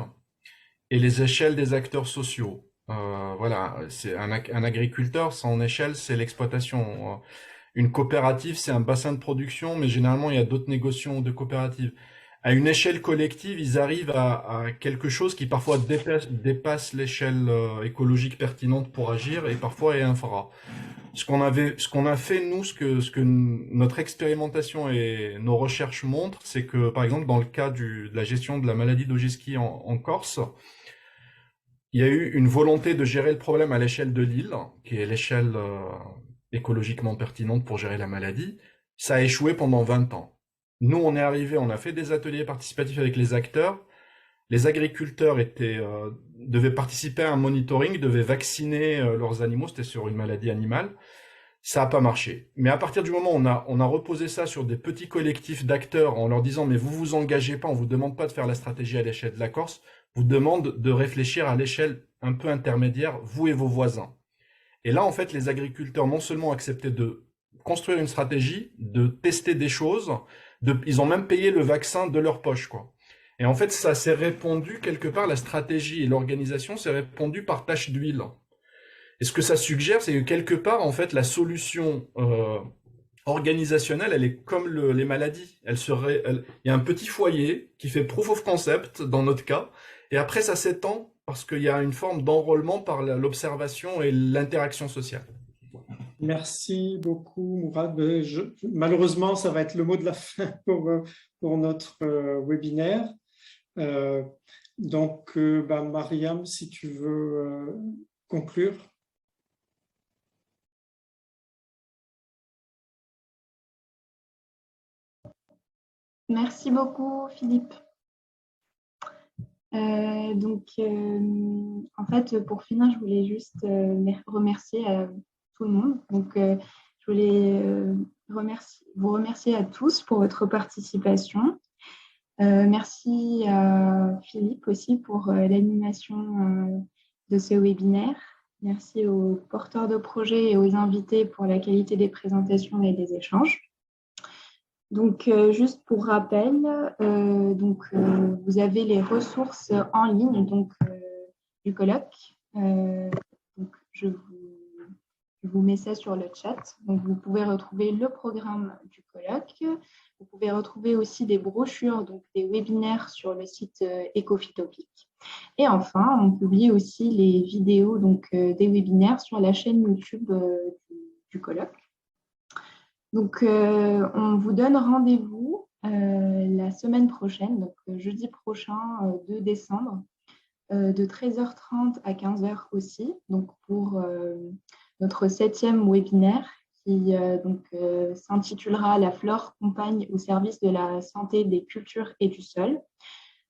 et les échelles des acteurs sociaux. Voilà, c'est un agriculteur, son échelle, c'est l'exploitation. Une coopérative, c'est un bassin de production, mais généralement, il y a d'autres négociations de coopératives. À une échelle collective, ils arrivent à quelque chose qui parfois dépasse l'échelle écologique pertinente pour agir et parfois est infra. Ce qu'on a fait, nous, ce que notre expérimentation et nos recherches montrent, c'est que, par exemple, dans le cas de la gestion de la maladie d'Ogiski en Corse, il y a eu une volonté de gérer le problème à l'échelle de l'île, qui est l'échelle écologiquement pertinente pour gérer la maladie. Ça a échoué pendant 20 ans. Nous, on est arrivé, on a fait des ateliers participatifs avec les acteurs. Les agriculteurs étaient devaient participer à un monitoring, devaient vacciner leurs animaux, c'était sur une maladie animale. Ça n'a pas marché. Mais à partir du moment où on a reposé ça sur des petits collectifs d'acteurs en leur disant « mais vous vous engagez pas, on vous demande pas de faire la stratégie à l'échelle de la Corse, vous demande de réfléchir à l'échelle un peu intermédiaire, vous et vos voisins ». Et là, en fait, les agriculteurs non seulement acceptaient de construire une stratégie, de tester des choses, ils ont même payé le vaccin de leur poche, quoi. Et en fait, ça s'est répandu quelque part, la stratégie et l'organisation s'est répandu par tache d'huile. Et ce que ça suggère, c'est que quelque part, en fait, la solution organisationnelle, elle est comme les maladies. Il y a un petit foyer qui fait proof of concept, dans notre cas, et après, ça s'étend parce qu'il y a une forme d'enrôlement par l'observation et l'interaction sociale. Merci beaucoup, Mourad. Malheureusement, ça va être le mot de la fin pour notre webinaire. Donc, Mariam, si tu veux conclure. Merci beaucoup, Philippe. En fait, pour finir, je voulais juste remercier tout le monde. Donc, je voulais vous remercier à tous pour votre participation. Merci à Philippe aussi pour l'animation de ce webinaire. Merci aux porteurs de projets et aux invités pour la qualité des présentations et des échanges. Donc, juste pour rappel, vous avez les ressources en ligne du colloque. Donc, je vous mets ça sur le chat. Donc, vous pouvez retrouver le programme du colloque. Vous pouvez retrouver aussi des brochures, donc des webinaires sur le site Ecofitopic. Et enfin, on publie aussi les vidéos des webinaires sur la chaîne YouTube du colloque. Donc, on vous donne rendez-vous la semaine prochaine, donc jeudi prochain, 2 décembre, de 13h30 à 15h aussi, donc pour notre 7e webinaire qui s'intitulera « La flore compagne au service de la santé des cultures et du sol ».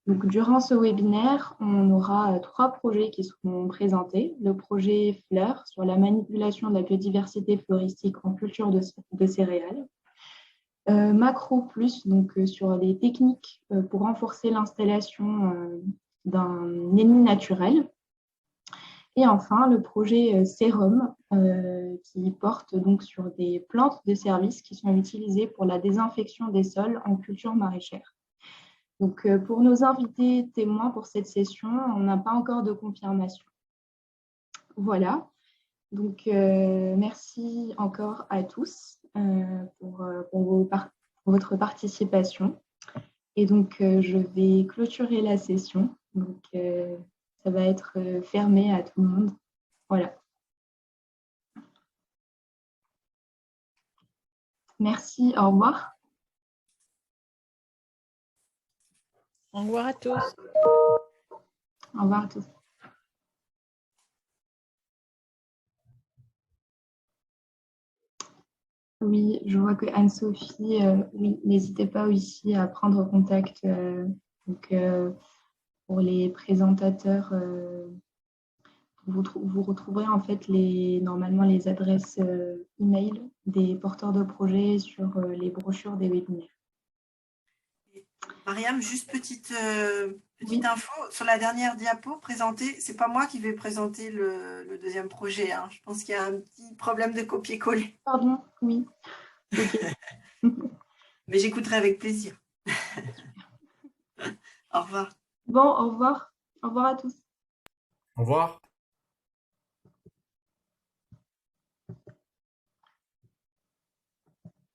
Donc, durant ce webinaire, on aura 3 projets qui seront présentés. Le projet Fleur sur la manipulation de la biodiversité floristique en culture de céréales. Macro Plus, donc sur des techniques pour renforcer l'installation d'un ennemi naturel. Et enfin, le projet Sérum qui porte donc sur des plantes de service qui sont utilisées pour la désinfection des sols en culture maraîchère. Donc, pour nos invités témoins pour cette session, on n'a pas encore de confirmation. Voilà. Donc, merci encore à tous pour votre participation. Et donc, je vais clôturer la session. Donc, ça va être fermé à tout le monde. Voilà. Merci, au revoir. Au revoir à tous. Au revoir à tous. Oui, je vois que Anne-Sophie, oui, n'hésitez pas aussi à prendre contact pour les présentateurs. Vous retrouverez en fait normalement les adresses email des porteurs de projets sur les brochures des webinaires. Mariam, juste petite info, sur la dernière diapo présentée, c'est pas moi qui vais présenter le deuxième projet, hein. Je pense qu'il y a un petit problème de copier-coller. Pardon, oui. Okay. Mais j'écouterai avec plaisir. Au revoir. Bon, au revoir. Au revoir à tous. Au revoir.